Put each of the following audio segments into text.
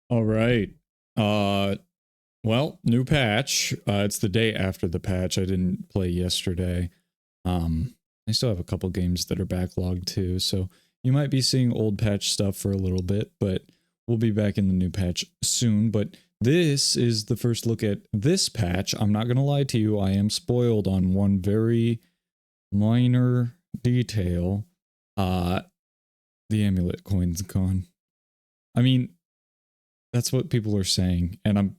All right. Uh, well, new patch. It's the day after the patch. I didn't play yesterday. Um, I still have a couple games that are backlogged too, so you might be seeing old patch stuff for a little bit, but we'll be back in the new patch soon. But this is the first look at this patch. I'm not gonna lie to you, I am spoiled on one very minor detail. Uh, the amulet coin's gone. I mean, that's what people are saying, and I'm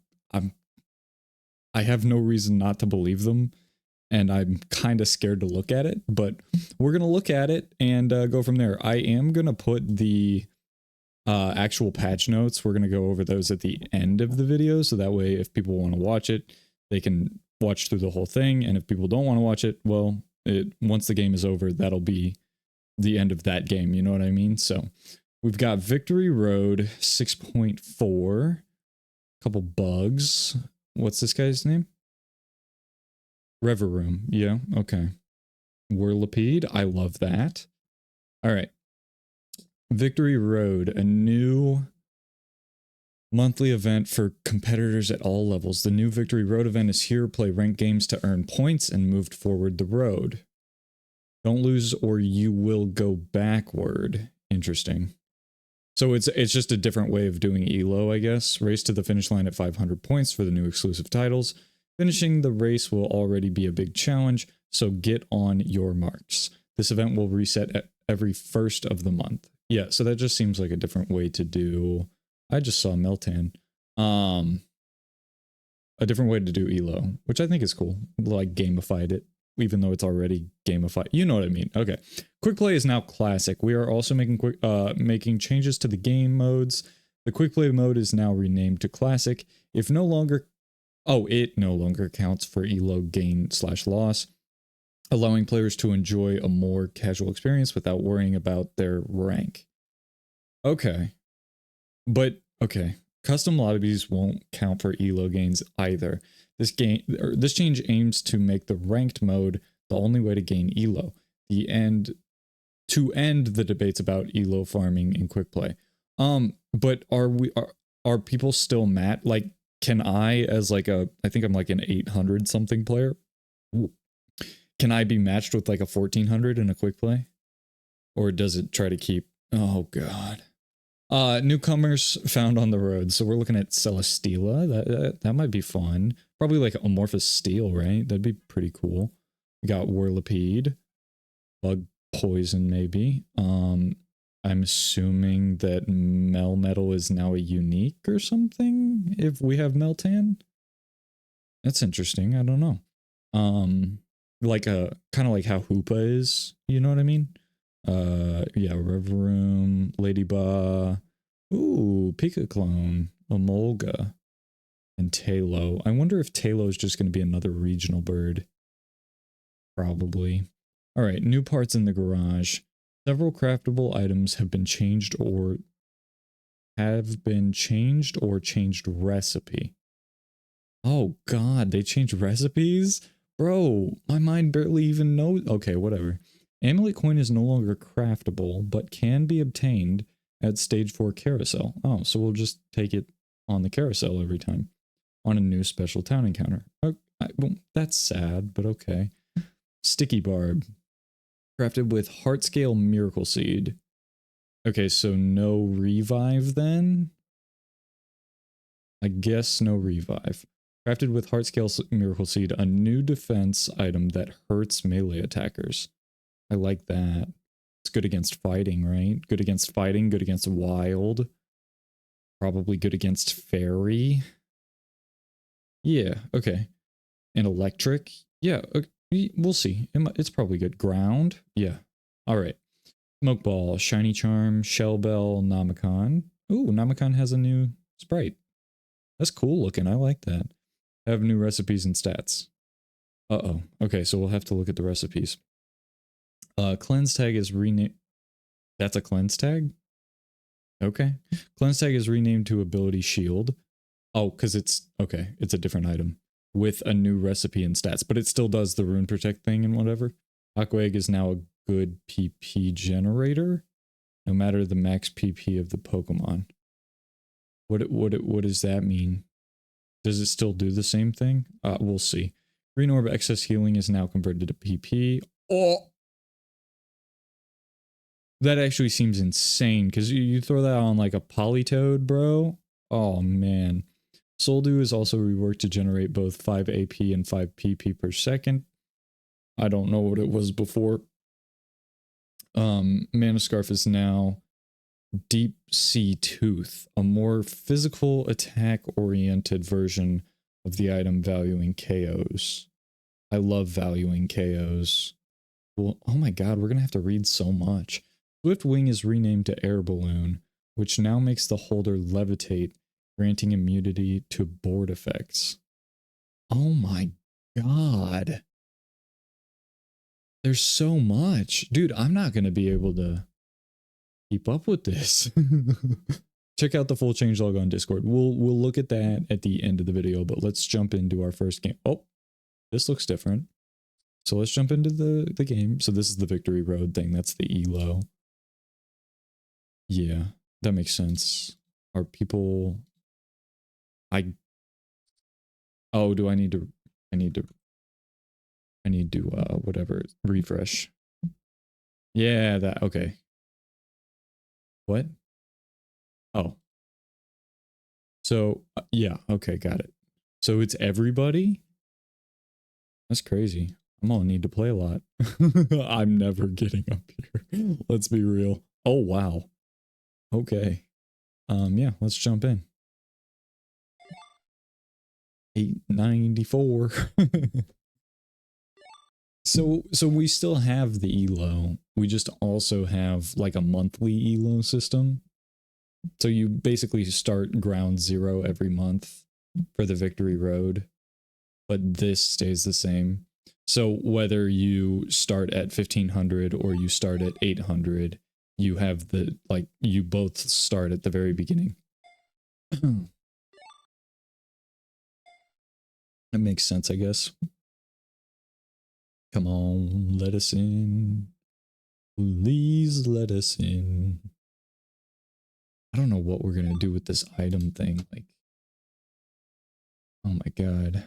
I have no reason not to believe them, and I'm kind of scared to look at it, but we're gonna look at it and go from there. I am gonna put the actual patch notes. We're gonna go over those at the end of the video, so that way, if people want to watch it, they can watch through the whole thing, and if people don't want to watch it, well, once the game is over, that'll be the end of that game. You know what I mean? So we've got Victory Road 6.4. Couple bugs. What's this guy's name? Rever Room. Yeah, okay. Whirlipede. I love that. All right. Victory Road, a new monthly event for competitors at all levels. The new Victory Road event is here. Play ranked games to earn points and move forward the road. Don't lose or you will go backward. Interesting. So it's just a different way of doing ELO, I guess. Race to the finish line at 500 points for the new exclusive titles. Finishing the race will already be a big challenge, so get on your marks. This event will reset at every first of the month. Yeah, so that just seems like a different way to do... I just saw Meltan. A different way to do ELO, which I think is cool. Like, gamified it, even though it's already gamified. You know what I mean. Okay. Quick play is now classic. We are also making changes to the game modes. The quick play mode is now renamed to classic. It no longer counts for elo gain/loss, allowing players to enjoy a more casual experience without worrying about their rank. Okay. But okay, custom lobbies won't count for elo gains either. This change aims to make the ranked mode the only way to gain elo. To end the debates about elo farming in quick play. But are people still mad? Like, can I, as like I think I'm like an 800 something player, can I be matched with like a 1400 in a quick play? Or does it try to keep? Oh god. Newcomers found on the road. So we're looking at Celesteela. That might be fun. Probably like Amorphous Steel, right? That'd be pretty cool. We got Whirlipede. Bug Poison, maybe. I'm assuming that Melmetal is now a unique or something if we have Meltan. That's interesting. I don't know. Like a kind of like how Hoopa is, you know what I mean? Yeah, Reverum, Ladybug, ooh, Pika Clone, Emolga, and Talo. I wonder if Talo is just going to be another regional bird. Probably. All right, new parts in the garage. Several craftable items have been changed or changed recipe. Oh god, they changed recipes? Bro, my mind barely even knows. Okay, whatever. Amulet Coin is no longer craftable, but can be obtained at stage 4 carousel. Oh, so we'll just take it on the carousel every time. On a new special town encounter. Oh, well, that's sad, but okay. Sticky Barb. Crafted with Heartscale Miracle Seed. Okay, so no revive then? I guess no revive. Crafted with Heartscale Miracle Seed, a new defense item that hurts melee attackers. I like that. It's good against fighting, right? Good against fighting, good against wild. Probably good against fairy. Yeah, okay. And electric. Yeah, okay, we'll see. It's probably good. Ground. Yeah. All right. Smoke Ball, Shiny Charm, Shell Bell, Namicon. Ooh, Namicon has a new sprite. That's cool looking. I like that. Have new recipes and stats. Uh-oh. Okay, so we'll have to look at the recipes. Cleanse tag is renamed. That's a cleanse tag? Okay. Cleanse tag is renamed to ability shield. Oh, because it's okay. It's a different item with a new recipe and stats, but it still does the rune protect thing and whatever. Aqua Egg is now a good PP generator, no matter the max PP of the Pokemon. What does that mean? Does it still do the same thing? We'll see. Green orb excess healing is now converted to PP. Oh, that actually seems insane because you throw that on like a Polytoad, bro. Oh man. Soul Dew is also reworked to generate both 5 AP and 5 PP per second. I don't know what it was before. Mana Scarf is now Deep Sea Tooth, a more physical attack oriented version of the item valuing KOs. I love valuing KOs. Well, oh my god, we're gonna have to read so much. Swift Wing is renamed to Air Balloon, which now makes the holder levitate, granting immunity to board effects. Oh my god. There's so much. Dude, I'm not going to be able to keep up with this. Check out the full changelog on Discord. We'll look at that at the end of the video, but let's jump into our first game. Oh, this looks different. So let's jump into the game. So this is the Victory Road thing. That's the ELO. Yeah, that makes sense. Are people... Oh, do I need to whatever, refresh. Yeah, that, okay. What? Oh. So, yeah, okay, got it. So it's everybody? That's crazy. I'm gonna need to play a lot. I'm never getting up here. Let's be real. Oh, wow. Okay. Yeah, let's jump in. 894. So we still have the ELO. We just also have like a monthly ELO system. So you basically start ground zero every month for the Victory Road, but this stays the same. So whether you start at 1500 or you start at 800, you have the, like, you both start at the very beginning. That makes sense, I guess. Come on, let us in. Please let us in. I don't know what we're gonna do with this item thing. Like, oh my god.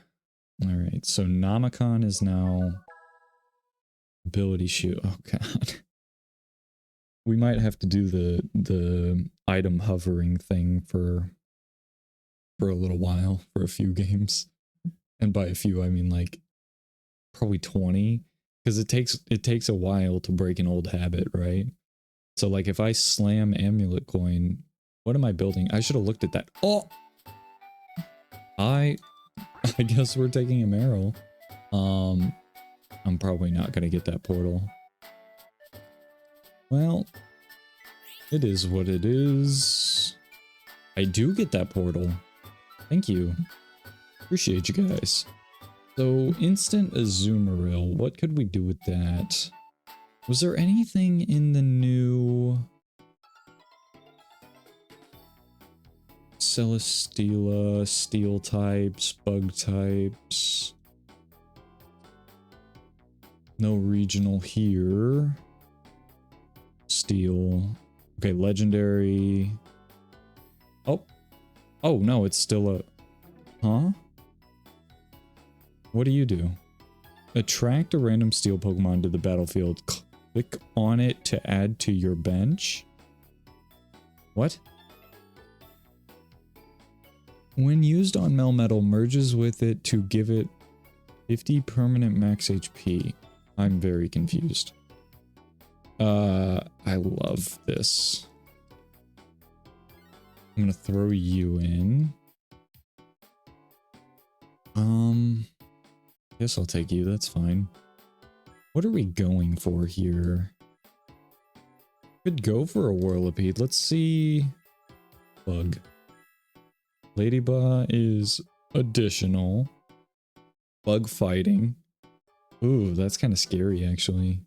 Alright, so Namacon is now ability shoot. Oh god. We might have to do the item hovering thing for a little while, for a few games. And by a few I mean like probably 20, because it takes a while to break an old habit, right? So like if I slam Amulet Coin, what am I building? I should have looked at that. Oh, I guess we're taking a Meryl. I'm probably not gonna get that portal. Well, it is what it is. I do get that portal. Thank you. Appreciate you guys. So, instant Azumarill, what could we do with that? Was there anything in the new Celesteela, steel types, bug types? No regional here. Steel. Okay, legendary. Oh. Oh, no, it's still a... Huh? What do you do? Attract a random steel Pokemon to the battlefield. Click on it to add to your bench. What? When used on Melmetal, merges with it to give it 50 permanent max HP. I'm very confused. I love this. I'm gonna throw you in. Guess I'll take you, that's fine. What are we going for here? Could go for a Whirlipede. Let's see. Bug. Ladybug is additional. Bug fighting. Ooh, that's kind of scary, actually.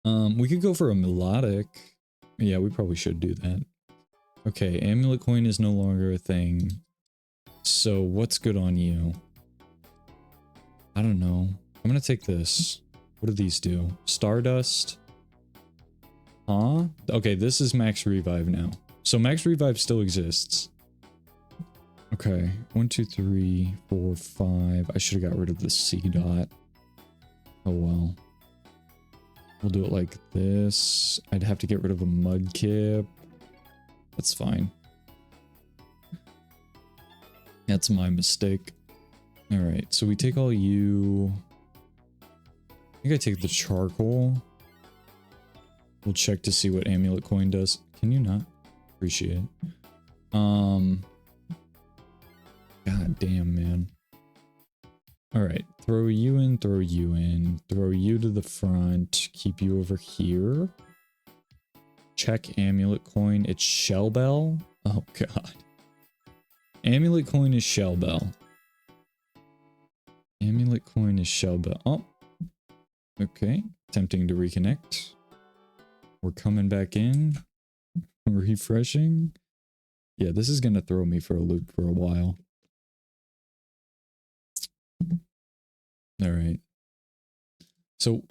We could go for a Melodic. Yeah, we probably should do that. Okay, Amulet Coin is no longer a thing. So, what's good on you? I don't know. I'm gonna take this. What do these do? Stardust? Huh? Okay, this is Max Revive now. So Max Revive still exists. Okay, 1, 2, 3, 4, 5. I should have got rid of the C dot. Oh well. We'll do it like this. I'd have to get rid of a mudkip. That's fine. That's my mistake. Alright, so we take all you. I think I take the charcoal. We'll check to see what Amulet Coin does. Can you not? Appreciate it. God damn, man. Alright, throw you in, throw you in. Throw you to the front. Keep you over here. Check Amulet Coin. It's Shell Bell? Oh, God. Amulet Coin is Shell Bell. Amulet Coin is Shell Bell. Oh. Okay. Attempting to reconnect. We're coming back in. Refreshing. Yeah, this is gonna throw me for a loop for a while. Alright. So,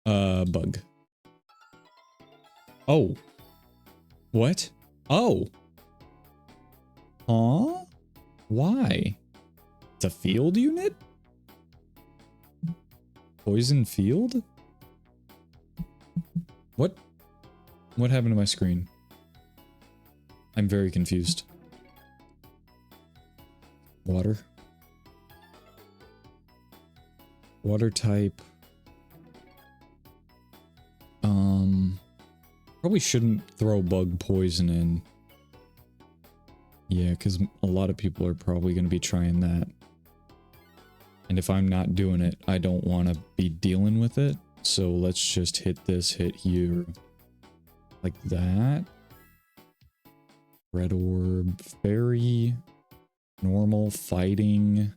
bug. Oh. What? Oh. Huh? Why? It's a field unit? Poison field? What? What happened to my screen? I'm very confused. Water. Water type. Probably shouldn't throw bug poison in. Yeah, because a lot of people are probably going to be trying that. And if I'm not doing it, I don't want to be dealing with it. So let's just hit this hit here. Like that. Red orb, fairy, normal, fighting.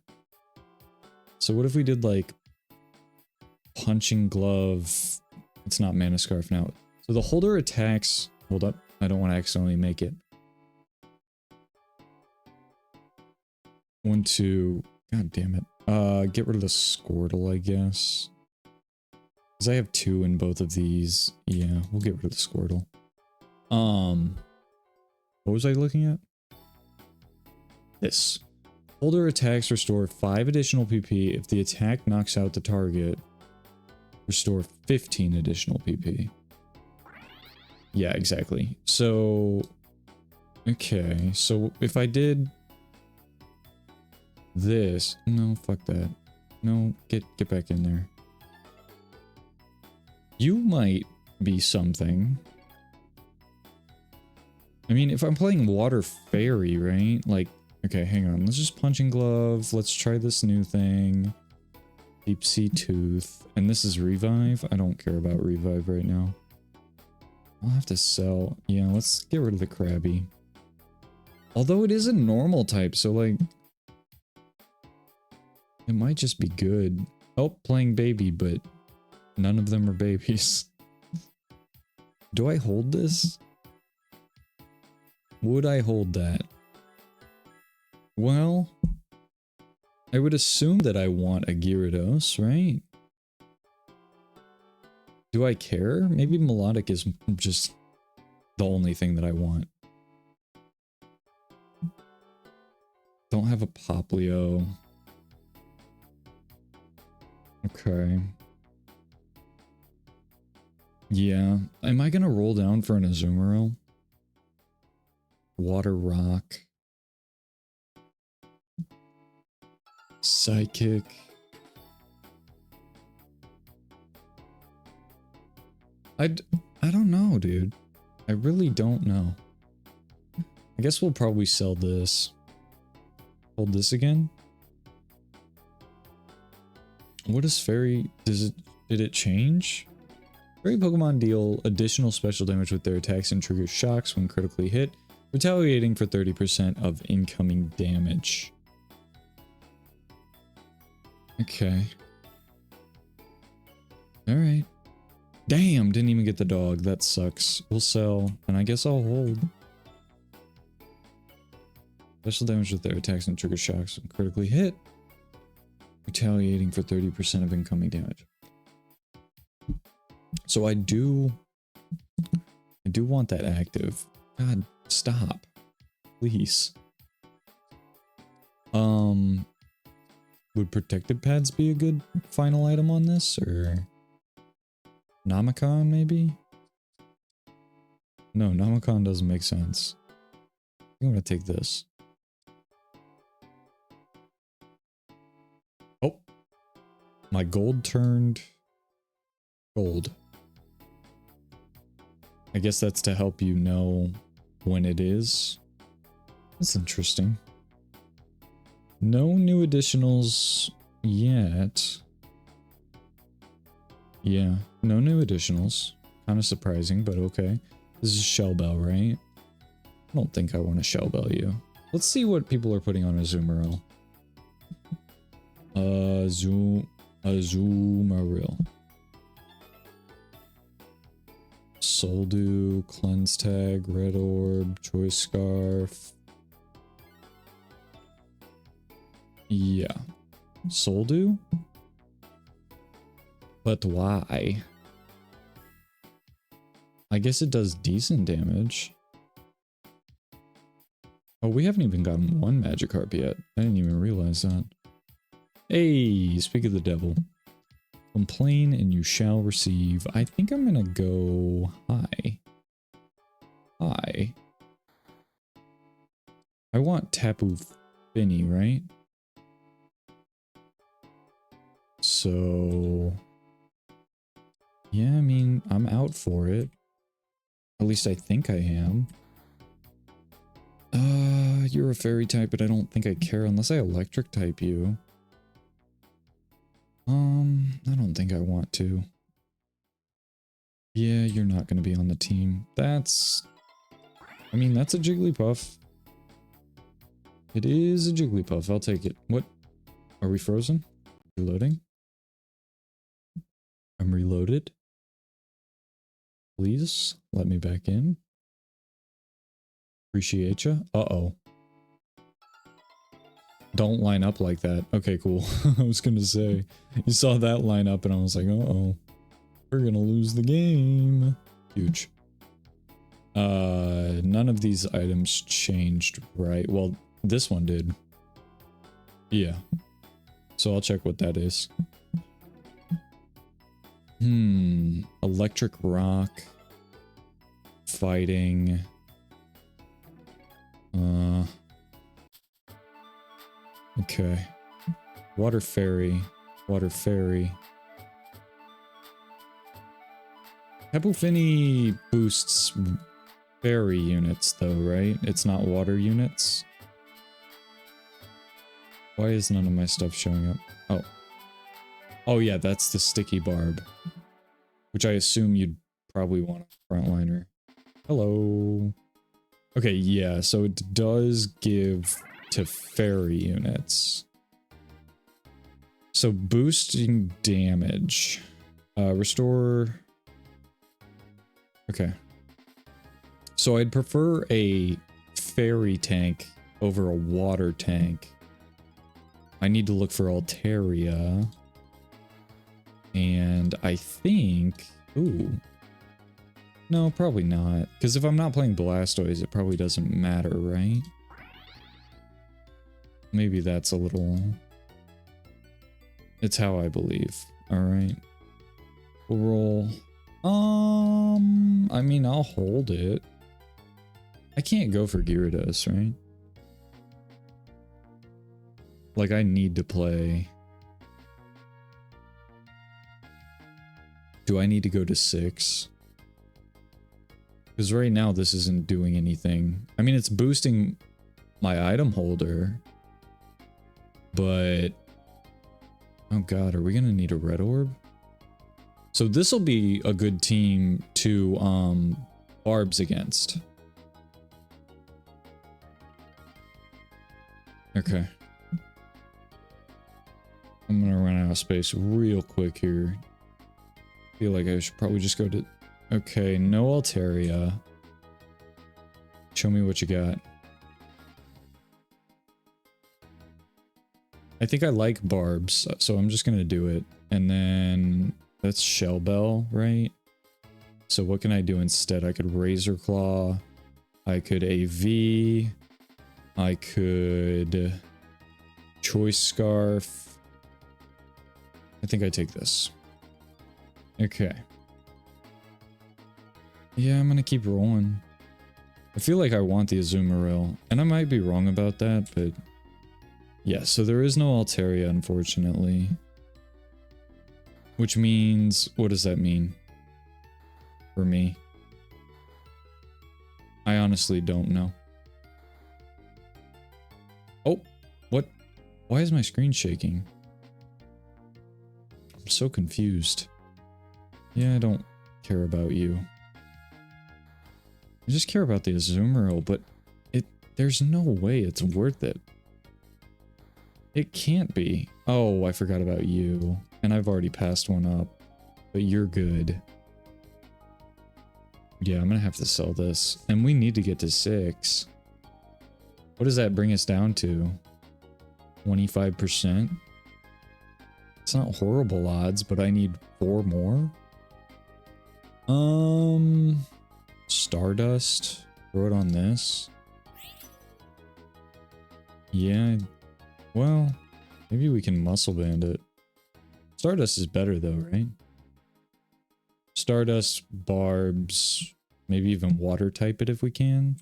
So what if we did like punching glove? It's not mana scarf now. So the holder attacks. Hold up. I don't want to accidentally make it. 1, 2. God damn it. Get rid of the Squirtle, I guess. Because I have 2 in both of these. Yeah, we'll get rid of the Squirtle. What was I looking at? This. Holder attacks restore 5 additional PP. If the attack knocks out the target, restore 15 additional PP. Yeah, exactly. So, okay. So if I did this, no, fuck that. No, get back in there. You might be something. I mean, if I'm playing Water Fairy, right? Like, okay, hang on. Let's just Punching Glove. Let's try this new thing. Deep Sea Tooth. And this is Revive. I don't care about Revive right now. I'll have to sell. Yeah, let's get rid of the Krabby. Although it is a normal type, so like... it might just be good. Oh, playing baby, but none of them are babies. Do I hold this? Would I hold that? Well, I would assume that I want a Gyarados, right? Do I care? Maybe Melodic is just the only thing that I want. Don't have a Poplio. Okay. Yeah. Am I gonna roll down for an Azumarill? Water Rock. Psychic. I don't know, dude. I really don't know. I guess we'll probably sell this. Hold this again? What is Fairy? Did it change? Fairy Pokemon deal additional special damage with their attacks and trigger shocks when critically hit, retaliating for 30% of incoming damage. Okay. Alright. Damn, didn't even get the dog. That sucks. We'll sell, and I guess I'll hold. Special damage with their attacks and trigger shocks when critically hit, retaliating for 30% of incoming damage. So I do want that active. God, stop. Please. Would protected pads be a good final item on this, or Namicon maybe? No, Namicon doesn't make sense. I'm gonna take this. Oh, my gold turned gold. I guess that's to help you know when it is. That's interesting. No new additionals yet. Yeah, no new additionals. Kind of surprising, but okay. This is Shell Bell, right? I don't think I want to Shell Bell you. Let's see what people are putting on Azumarill. Azumarill. Soldew, Cleanse Tag, Red Orb, Choice Scarf. Yeah. Soldew? But why? I guess it does decent damage. Oh, we haven't even gotten one Magikarp yet. I didn't even realize that. Hey, speak of the devil. Complain and you shall receive. I think I'm gonna go high. High. I want Tapu Fini, right? So... yeah, I mean, I'm out for it. At least I think I am. You're a fairy type, but I don't think I care unless I electric type you. I don't think I want to. Yeah, you're not gonna be on the team. That's... I mean, that's a Jigglypuff. It is a Jigglypuff, I'll take it. What? Are we frozen? Reloading? I'm reloaded. Please, let me back in. Appreciate ya. Uh-oh. Don't line up like that. Okay, cool. I was gonna say, you saw that line up and I was like, uh-oh. We're gonna lose the game. Huge. None of these items changed, right? Well, this one did. Yeah. So I'll check what that is. Electric rock. Fighting. Okay. Water fairy. Water fairy. Tapu Fini boosts fairy units though, right? It's not water units. Why is none of my stuff showing up? Oh. Oh yeah, that's the sticky barb. Which I assume you'd probably want a frontliner. Hello. Okay, yeah, so it does give to fairy units. So boosting damage. Restore... Okay. So I'd prefer a fairy tank over a water tank. I need to look for Altaria. And I think... ooh. No, probably not. Because if I'm not playing Blastoise, it probably doesn't matter, right? Maybe that's a little... it's how I believe. Alright. We'll roll... I mean, I'll hold it. I can't go for Gyarados, right? Like, I need to play... do I need to go to 6? Because right now this isn't doing anything. I mean, it's boosting my item holder. But... oh god, are we gonna need a red orb? So this will be a good team to barbs against. Okay. I'm gonna run out of space real quick here. Feel like I should probably just go to... okay, no Altaria. Show me what you got. I think I like barbs, so I'm just gonna do it. And then... that's Shell Bell, right? So what can I do instead? I could Razor Claw. I could AV. I could... Choice scarf. I think I take this. Okay. Yeah, I'm gonna keep rolling. I feel like I want the Azumarill, and I might be wrong about that, but yeah, so there is no Altaria, unfortunately. Which means, what does that mean for me? I honestly don't know. Oh, what? Why is my screen shaking? I'm so confused. Yeah, I don't care about you. I just care about the Azumarill, but there's no way it's worth it. It can't be. Oh, I forgot about you. And I've already passed one up. But you're good. Yeah, I'm gonna have to sell this. And we need to get to 6. What does that bring us down to? 25%? It's not horrible odds, but I need 4 more. Stardust. Throw it on this. Yeah. Well, maybe we can muscle band it. Stardust is better though, right? Stardust, barbs, maybe even water type it if we can.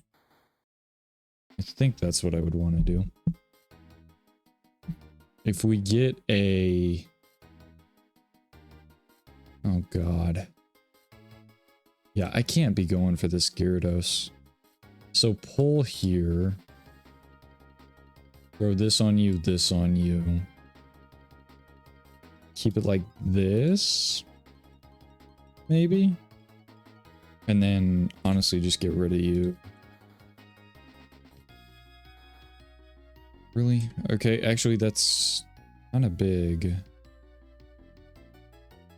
I think that's what I would want to do. If we get a... Oh god. Yeah, I can't be going for this Gyarados. So pull here. Throw this on you, this on you. Keep it like this. Maybe. And then, honestly, just get rid of you. Really? Okay, actually, that's kind of big.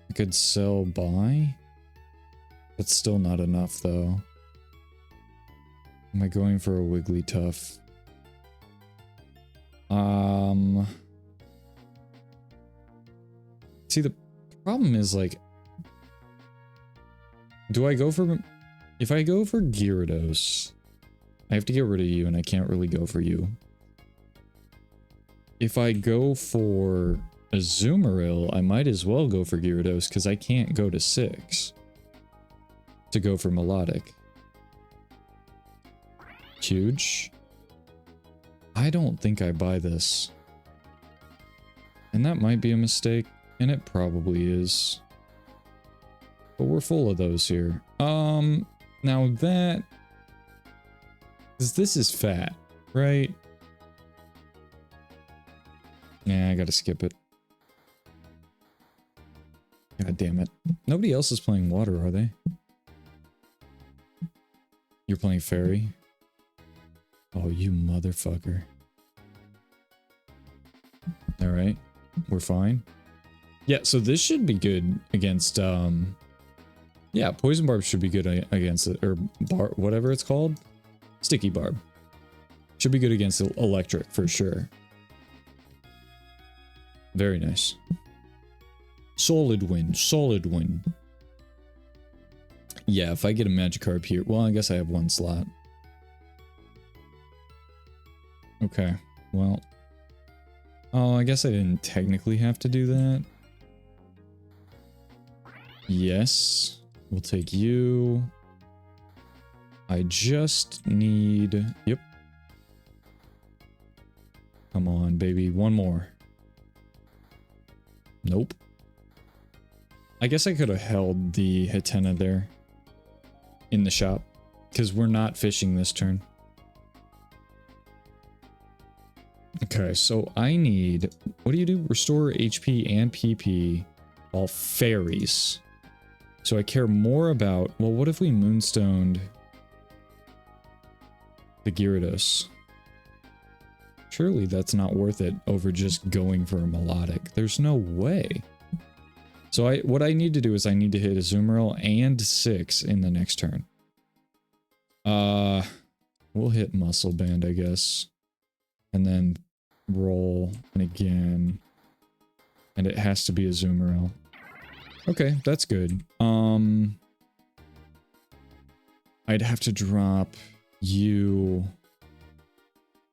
I could sell buy. That's still not enough, though. Am I going for a Wigglytuff? See, the problem is, like, do I go for... If I go for Gyarados, I have to get rid of you, and I can't really go for you. If I go for Azumarill, I might as well go for Gyarados, because I can't go to 6 to go for Melodic. Huge. I don't think I buy this. And that might be a mistake, and it probably is. But we're full of those here. Now that... Because this is fat, right? Nah, I gotta skip it. God damn it. Nobody else is playing water, are they? You're playing fairy? Oh, you motherfucker. Alright. We're fine. Yeah, so this should be good against, yeah, Poison Barb should be good against it, or whatever it's called. Sticky Barb. Should be good against electric, for sure. Very nice. Solid win, solid win. Yeah, if I get a Magikarp here, well, I guess I have 1 slot. Okay, well. Oh, I guess I didn't technically have to do that. Yes, we'll take you. I just need... Yep. Come on, baby. 1 more. Nope. I guess I could have held the Hatena there in the shop, because we're not fishing this turn. Okay, so I need... What do you do? Restore HP and PP while fairies. So I care more about... Well, what if we Moonstoned the Gyarados? Surely that's not worth it over just going for a Melodic. There's no way. So what I need to do is I need to hit Azumarill and 6 in the next turn. We'll hit Muscle Band, I guess. And then roll, and again. And it has to be Azumarill. Okay, that's good. I'd have to drop you.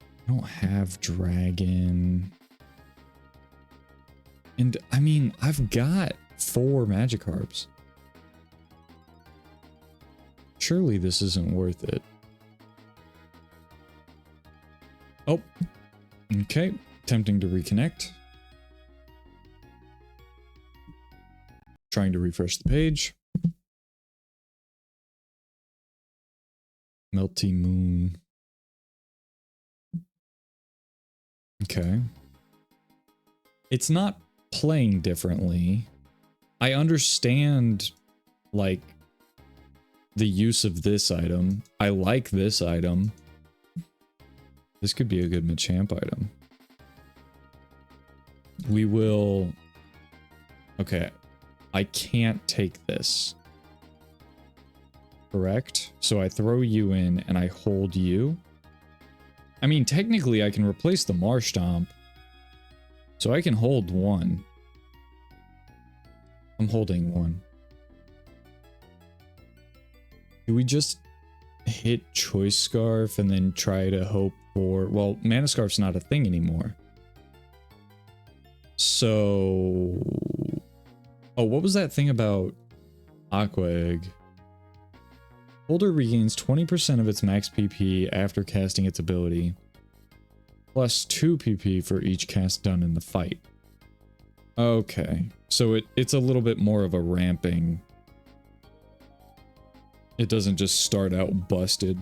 I don't have Dragon. And I mean, I've got 4 Magikarps. Surely this isn't worth it. Oh, okay. Attempting to reconnect. Trying to refresh the page. Melty Moon. Okay. It's not playing differently. I understand, like, the use of this item. I like this item. This could be a good Machamp item. We will... Okay. I can't take this. Correct? So I throw you in and I hold you. I mean, technically I can replace the Marshtomp. So I can hold 1. I'm holding 1. Do we just hit Choice Scarf and then try to hope for... Well, Mana Scarf's not a thing anymore. So... Oh, what was that thing about Aqua Egg? Holder regains 20% of its max PP after casting its ability, plus 2 PP for each cast done in the fight. Okay, so it's a little bit more of a ramping. It doesn't just start out busted.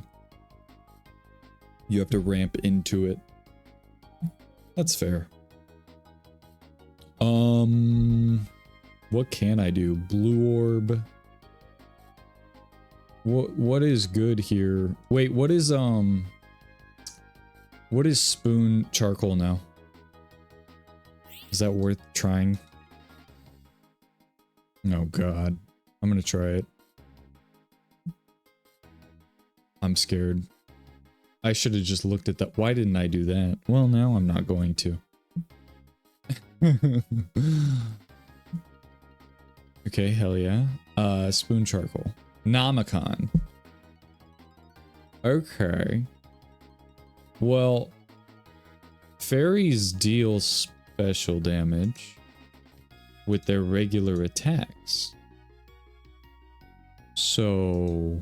You have to ramp into it. That's fair. What can I do? Blue Orb. What is good here? Wait, what is Spoon Charcoal now? Is that worth trying? Oh god. I'm gonna try it. I'm scared. I should have just looked at that. Why didn't I do that? Well, now I'm not going to. Okay, hell yeah. Spoon Charcoal. Namacon. Okay. Well, fairies deal special damage with their regular attacks. So...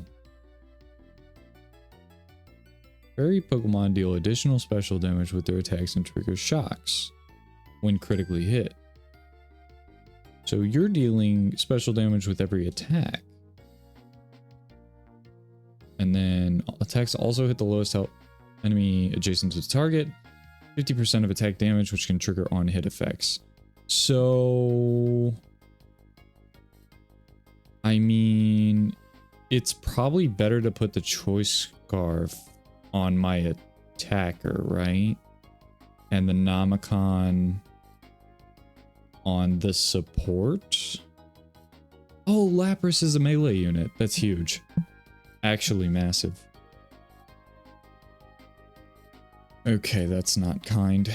fairy Pokemon deal additional special damage with their attacks and trigger shocks when critically hit. So you're dealing special damage with every attack. And then attacks also hit the lowest health enemy adjacent to the target. 50% of attack damage, which can trigger on-hit effects. So... I mean... it's probably better to put the Choice Scarf on my attacker, right? And the Namacon on the support? Oh, Lapras is a melee unit. That's huge. Actually massive. Okay, that's not kind.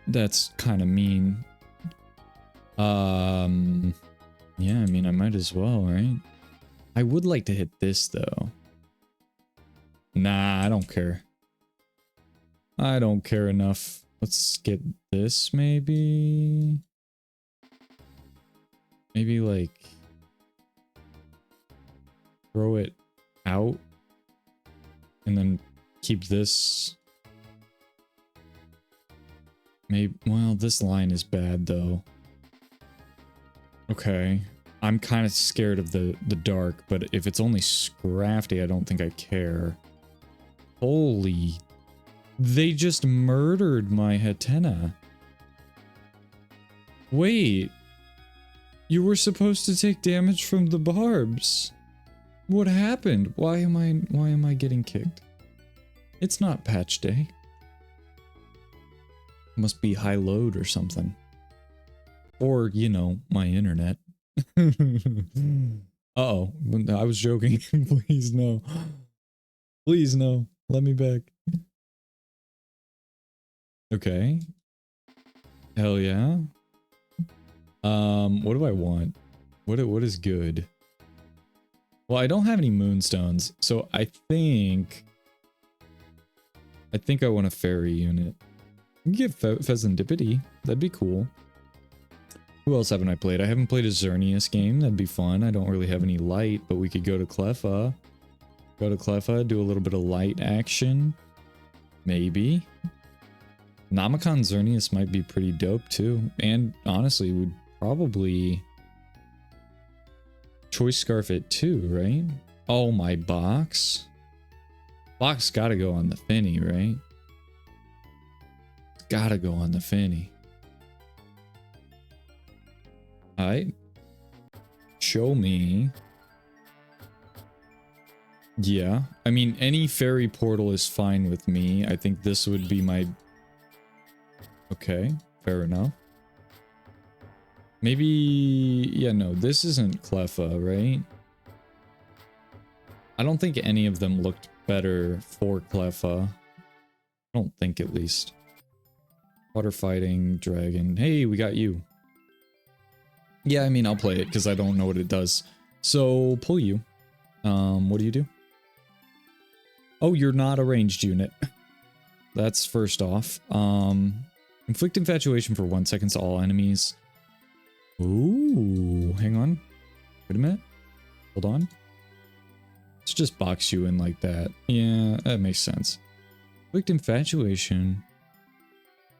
That's kind of mean. Yeah, I mean, I might as well, right? I would like to hit this, though. Nah, I don't care. I don't care enough. Let's get this, maybe? Maybe, like... throw it out? And then keep this... maybe... well, this line is bad, though. Okay. I'm kind of scared of the dark, but if it's only Scrafty, I don't think I care. Holy... they just murdered my Hatena. Wait. You were supposed to take damage from the barbs. What happened? Why am I getting kicked? It's not patch day. Must be high load or something. Or, you know, my internet. Uh-oh. I was joking. Please no. Please no. Let me back. Okay. Hell yeah. What do I want? What is good? Well, I don't have any moonstones, so I think I want a fairy unit. You can get Pheasantipity. That'd be cool. Who else haven't I played? I haven't played a Xerneas game. That'd be fun. I don't really have any light, but we could go to Cleffa. Go to Cleffa, do a little bit of light action. Maybe. Namicon Xerneas might be pretty dope too. And honestly, would probably Choice Scarf it too, right? Oh, my box. Box gotta go on the Finny, right? It's gotta go on the Finny. Alright. Show me. Yeah. I mean, any fairy portal is fine with me. I think this would be my... Okay, fair enough. Maybe... Yeah, no, this isn't Cleffa, right? I don't think any of them looked better for Cleffa. I don't think, at least. Water fighting, dragon. Hey, we got you. Yeah, I mean, I'll play it because I don't know what it does. So, pull you. What do you do? Oh, you're not a ranged unit. That's first off. Inflict infatuation for 1 second to all enemies. Ooh, hang on. Wait a minute. Hold on. Let's just box you in like that. Yeah, that makes sense. Inflict infatuation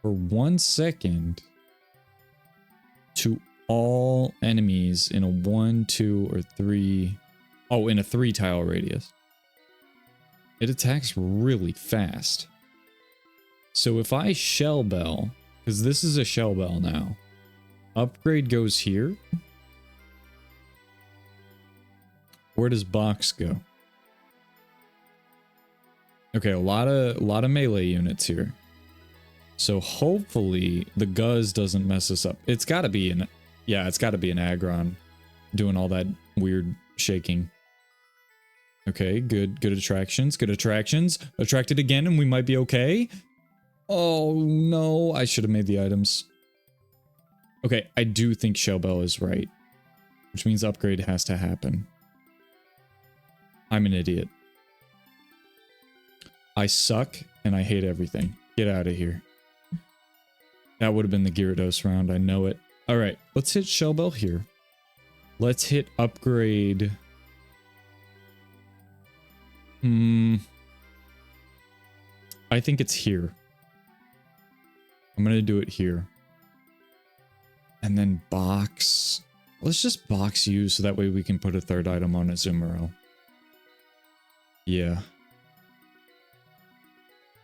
for 1 second to all enemies in a 1, 2, or 3. Oh, in a 3 tile radius. It attacks really fast. So if I Shell Bell, because this is a Shell Bell now, upgrade goes here. Where does box go? Okay, a lot of melee units here. So hopefully the Guzz doesn't mess us up. It's got to be an... Yeah, it's got to be an Aggron doing all that weird shaking. Okay, good attractions, good attractions. Attracted again and we might be okay. Oh no, I should have made the items. Okay, I do think Shellbell is right, which means upgrade has to happen. I'm an idiot. I suck and I hate everything. Get out of here. That would have been the Gyarados round, I know it. Alright, let's hit Shellbell here. Let's hit upgrade. I think it's here. I'm gonna do it here. And then box. Let's just box you so that way we can put a third item on Azumarill. Yeah.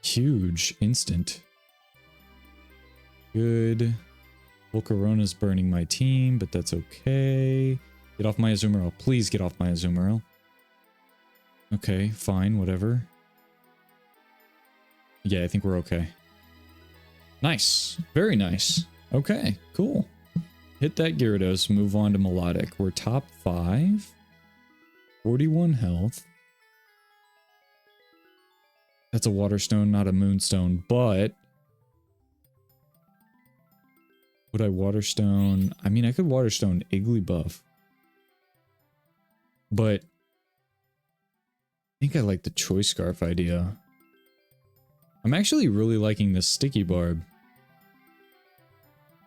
Huge. Instant. Good. Volcarona's burning my team, but that's okay. Get off my Azumarill. Please get off my Azumarill. Okay, fine, whatever. Yeah, I think we're okay. Nice. Very nice. Okay, cool. Hit that Gyarados, move on to Melodic. We're top 5. 41 health. That's a Waterstone, not a Moonstone, but... Would I Waterstone? I mean, I could Waterstone Igglybuff. But... I think I like the Choice Scarf idea. I'm actually really liking this Sticky Barb.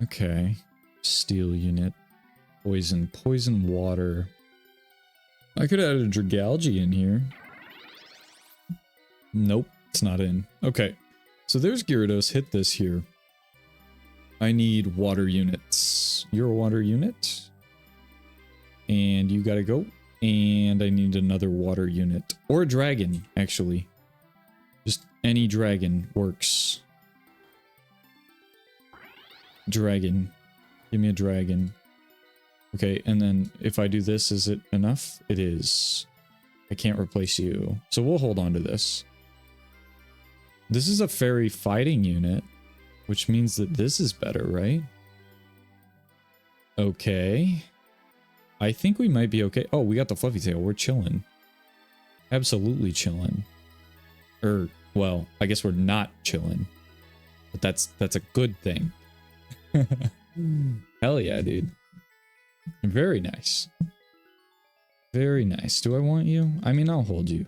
Okay. Steel unit. Poison. Poison water. I could add a Dragalge in here. Nope, it's not in. Okay. So there's Gyarados. Hit this here. I need water units. You're a water unit. And you gotta go. And I need another water unit. Or a dragon, actually. Just any dragon works. Dragon. Give me a dragon. Okay, and then if I do this, is it enough? It is. I can't replace you. So we'll hold on to this. This is a fairy fighting unit, which means that this is better, right? Okay. I think we might be okay. Oh, we got the fluffy tail. We're chilling. Absolutely chilling. Well, I guess we're not chilling. But that's a good thing. Hell yeah, dude. Very nice. Very nice. Do I want you? I mean, I'll hold you.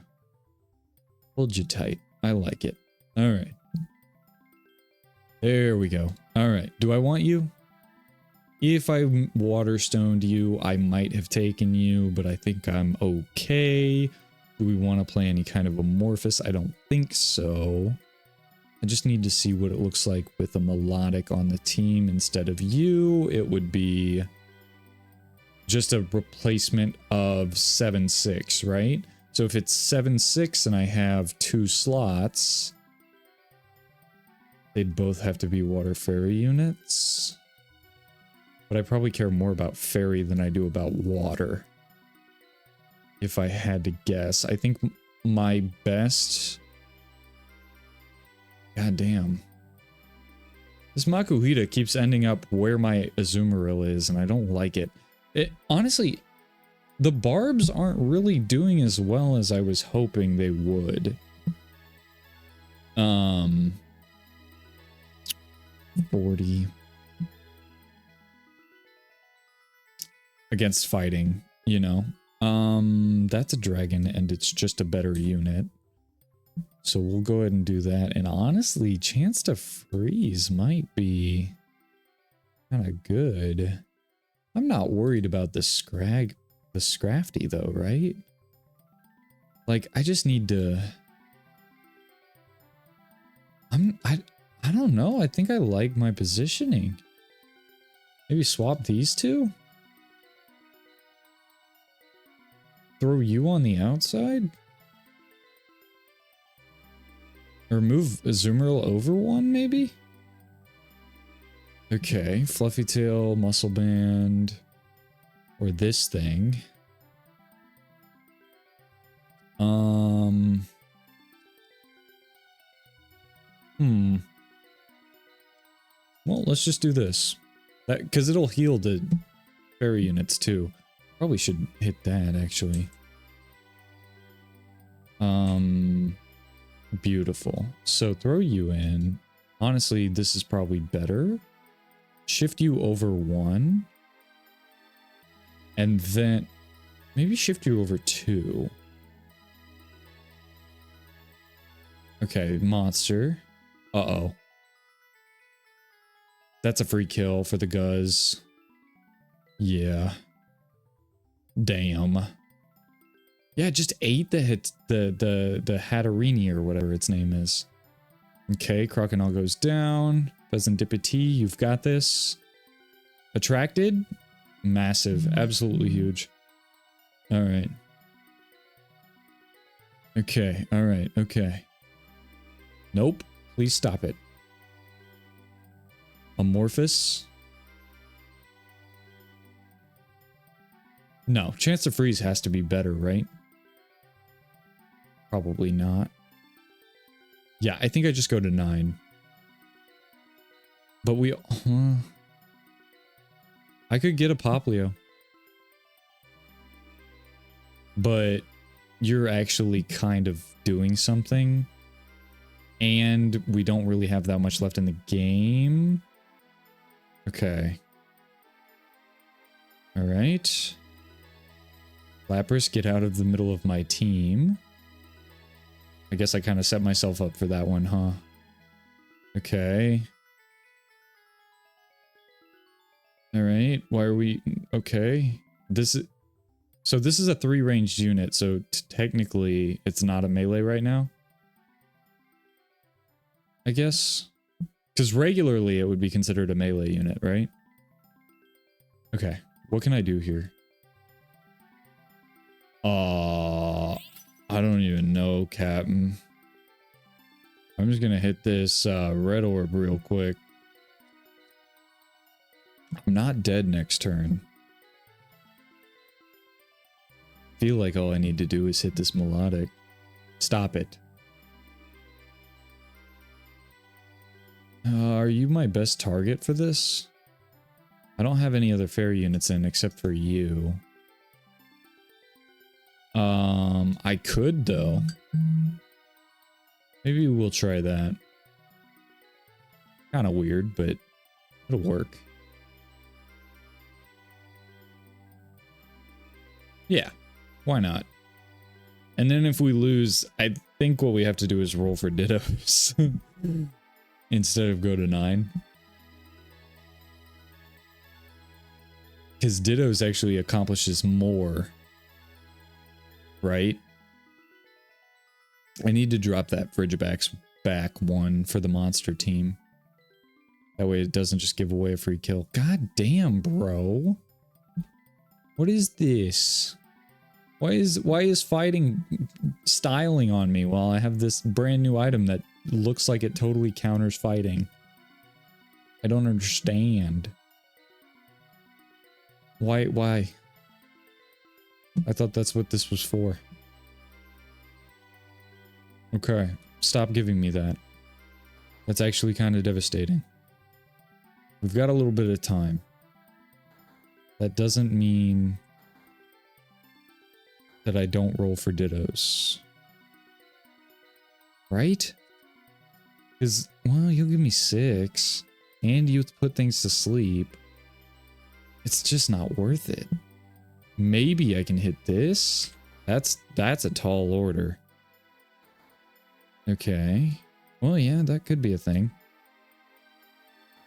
Hold you tight. I like it. All right. There we go. All right. Do I want you? If I waterstoned you, I might have taken you, but I think I'm okay. Do we want to play any kind of amorphous? I don't think so. I just need to see what it looks like with a melodic on the team instead of you. It would be just a replacement of 7/6, right? So if it's 7/6 and I have 2 slots, they'd both have to be water fairy units. But I probably care more about fairy than I do about water. If I had to guess, I think my best... God damn. This Makuhita keeps ending up where my Azumarill is, and I don't like it. Honestly, the barbs aren't really doing as well as I was hoping they would. 40. Against fighting, you know. That's a dragon, and it's just a better unit. So we'll go ahead and do that. And honestly, chance to freeze might be kind of good. I'm not worried about the Scrafty though, right? Like, I just need to... I don't know. I think I like my positioning. Maybe swap these two? Throw you on the outside? Or move Azumarill over one, maybe? Okay, Fluffy Tail, Muscle Band, or this thing. Well, let's just do this. Because it'll heal the fairy units too. Probably should hit that, actually. Beautiful. So throw you in. Honestly, this is probably better. Shift you over one. And then maybe shift you over two. Okay, monster. Uh-oh. That's a free kill for the Guzz. Yeah. Damn. Yeah, just ate the Hatterini or whatever its name is. Okay, Crocodile goes down. Pheasantipity, you've got this. Attracted? Massive. Absolutely huge. Alright. Okay, alright, okay. Nope. Please stop it. Amorphous? No, chance to freeze has to be better, right? Probably not. Yeah, I think I just go to 9. But we... I could get a Poplio. But you're actually kind of doing something. And we don't really have that much left in the game. Okay. Alright. Lapras, get out of the middle of my team. I guess I kind of set myself up for that one, huh? Okay. Alright, why are we... Okay. So this is a 3-ranged unit, so technically it's not a melee right now. I guess. Because regularly it would be considered a melee unit, right? Okay, what can I do here? I don't even know, Captain. I'm just gonna hit this red orb real quick. I'm not dead next turn. Feel like all I need to do is hit this melodic. Stop it. Are you my best target for this? I don't have any other fairy units in except for you. I could though. Maybe we'll try that. Kind of weird, but it'll work. Yeah, why not? And then if we lose, I think what we have to do is roll for Dittos. Instead of go to 9. Because Ditto's actually accomplishes more. Right? I need to drop that Frigibax back one for the monster team. That way it doesn't just give away a free kill. God damn, bro. What is this? Why is fighting styling on me while I have this brand new item that looks like it totally counters fighting? I don't understand. Why? I thought that's what this was for. Okay, stop giving me that. That's actually kind of devastating. We've got a little bit of time. That doesn't mean that I don't roll for Dittos. Right? Because, well, you'll give me 6. And you put things to sleep. It's just not worth it. Maybe I can hit this? That's a tall order. Okay. Well, yeah, that could be a thing.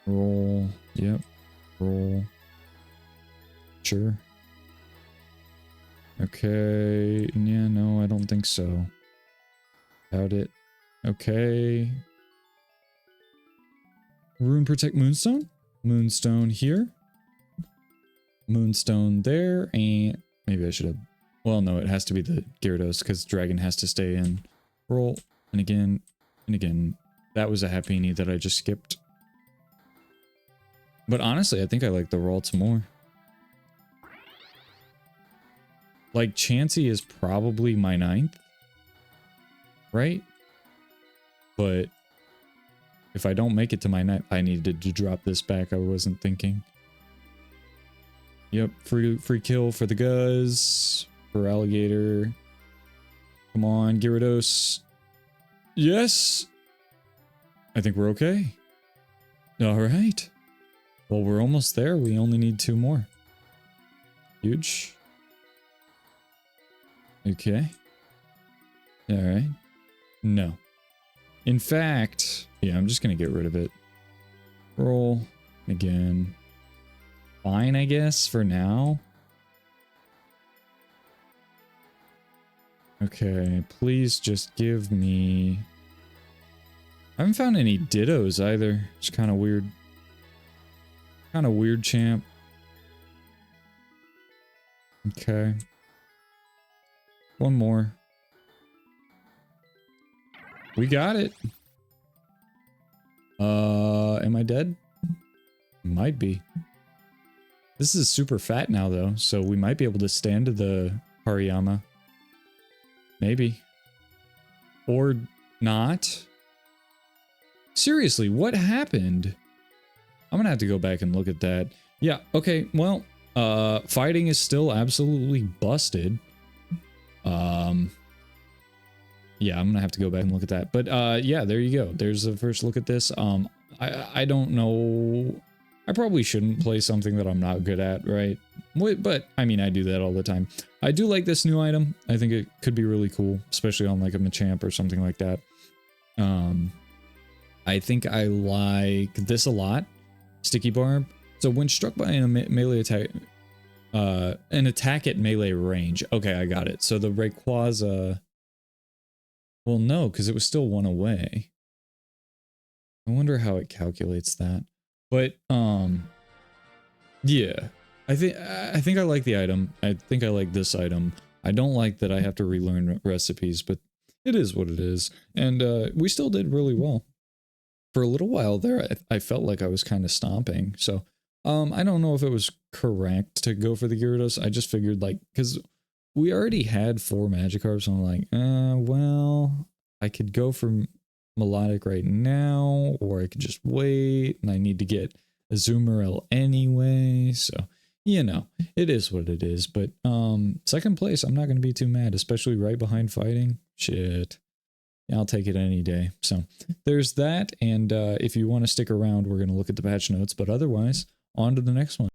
Roll. Yep. Roll. Sure. Okay. Yeah, no, I don't think so. Doubt it. Okay. Rune Protect Moonstone? Moonstone here. Moonstone there, and maybe I should have... Well, no, it has to be the Gyarados, because Dragon has to stay in. Roll, and again, and again. That was a Happiny that I just skipped. But honestly, I think I like the Ralts more. Like, Chansey is probably my 9th. Right? But if I don't make it to my 9th, I needed to drop this back. I wasn't thinking. Yep, free kill for the Guzz, for Alligator. Come on, Gyarados. Yes! I think we're okay. Alright. Well, we're almost there. We only need 2 more. Huge. Okay. Alright. No. In fact, yeah, I'm just gonna get rid of it. Roll. Again. Fine, I guess, for now. Okay, please just give me... I haven't found any Dittos either. It's kind of weird. Kind of weird, champ. Okay. One more. We got it. Am I dead? Might be. This is super fat now, though, so we might be able to stand to the Hariyama. Maybe. Or not. Seriously, what happened? I'm gonna have to go back and look at that. Yeah, okay, well, fighting is still absolutely busted. Yeah, I'm gonna have to go back and look at that. But, yeah, there you go. There's the first look at this. I don't know... I probably shouldn't play something that I'm not good at, right? But, I mean, I do that all the time. I do like this new item. I think it could be really cool, especially on like a Machamp or something like that. I think I like this a lot. Sticky Barb. So when struck by a melee attack, an attack at melee range. Okay, I got it. So the Rayquaza... Well, no, because it was still 1 away. I wonder how it calculates that. But, yeah. I think I like the item. I think I like this item. I don't like that I have to relearn recipes, but it is what it is. And, we still did really well. For a little while there, I felt like I was kind of stomping. So, I don't know if it was correct to go for the Gyarados. I just figured, like, because we already had 4 Magikarps, so I'm like, well, I could go for Melodic right now, or I could just wait, and I need to get Azumarill anyway, so, you know, it is what it is. But, second place, I'm not going to be too mad, especially right behind fighting. Shit. I'll take it any day. So there's that. And if you want to stick around, we're going to look at the patch notes. But otherwise, on to the next one.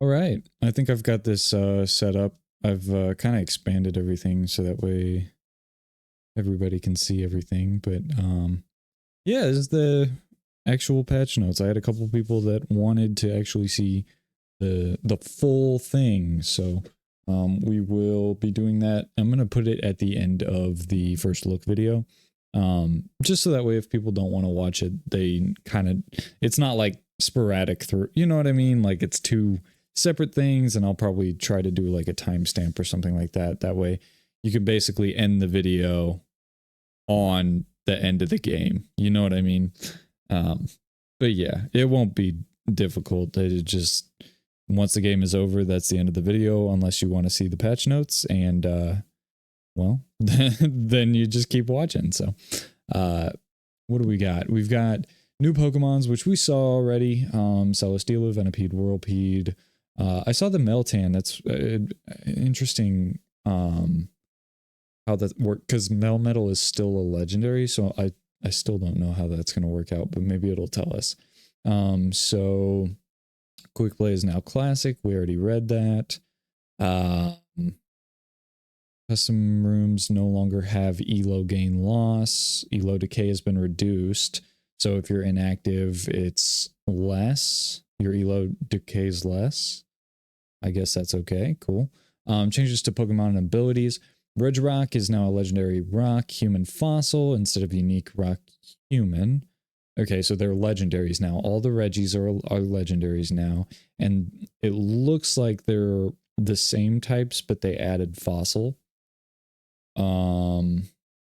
All right. I think I've got this set up. I've kind of expanded everything so that way everybody can see everything. But yeah, this is the actual patch notes. I had a couple people that wanted to actually see the full thing. So we will be doing that. I'm gonna put it at the end of the first look video. Just so that way if people don't want to watch it, they kind of, it's not like sporadic through, you know what I mean? Like it's two separate things, and I'll probably try to do like a timestamp or something like that. That way you can basically end the video on the end of the game. You know what I mean? But yeah, it won't be difficult. It just, once the game is over, that's the end of the video, unless you want to see the patch notes, and well, then you just keep watching. So what do we got? We've got new Pokemons, which we saw already. Celesteela, Venipede, Whirlpede. I saw the Meltan. That's interesting how that worked, because Melmetal is still a legendary, so I still don't know how that's going to work out, but maybe it'll tell us. So Quick Play is now classic. We already read that. Custom rooms no longer have elo gain loss. Elo decay has been reduced. So if you're inactive, it's less. Your elo decays less. I guess that's okay. Cool. Changes to Pokemon and abilities. Regirock is now a legendary rock human fossil instead of unique rock human. Okay, so they're legendaries now. All the Reggies are legendaries now. And it looks like they're the same types, but they added fossil.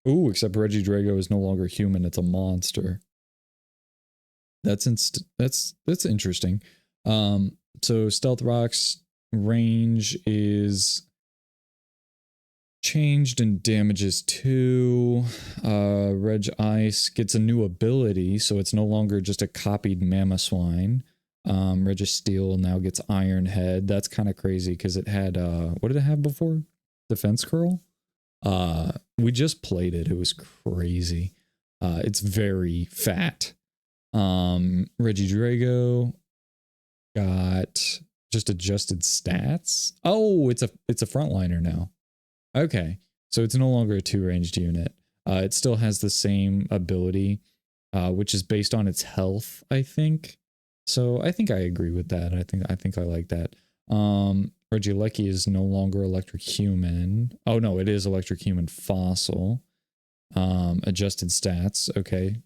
Except Regidrago is no longer human, it's a monster. That's interesting. So Stealth Rock's range is changed and damages 2. Reg Ice gets a new ability, so it's no longer just a copied Mamoswine. Registeel now gets Iron Head. That's kind of crazy because it had what did it have before? Defense Curl? We just played it. It was crazy. It's very fat. Regidrago got just adjusted stats. Oh, it's a frontliner now. Okay, so it's no longer a 2-ranged unit. It still has the same ability, which is based on its health, I think. So I think I agree with that. I think I like that. Regieleki is no longer electric human. Oh no, it is electric human fossil. Adjusted stats. Okay.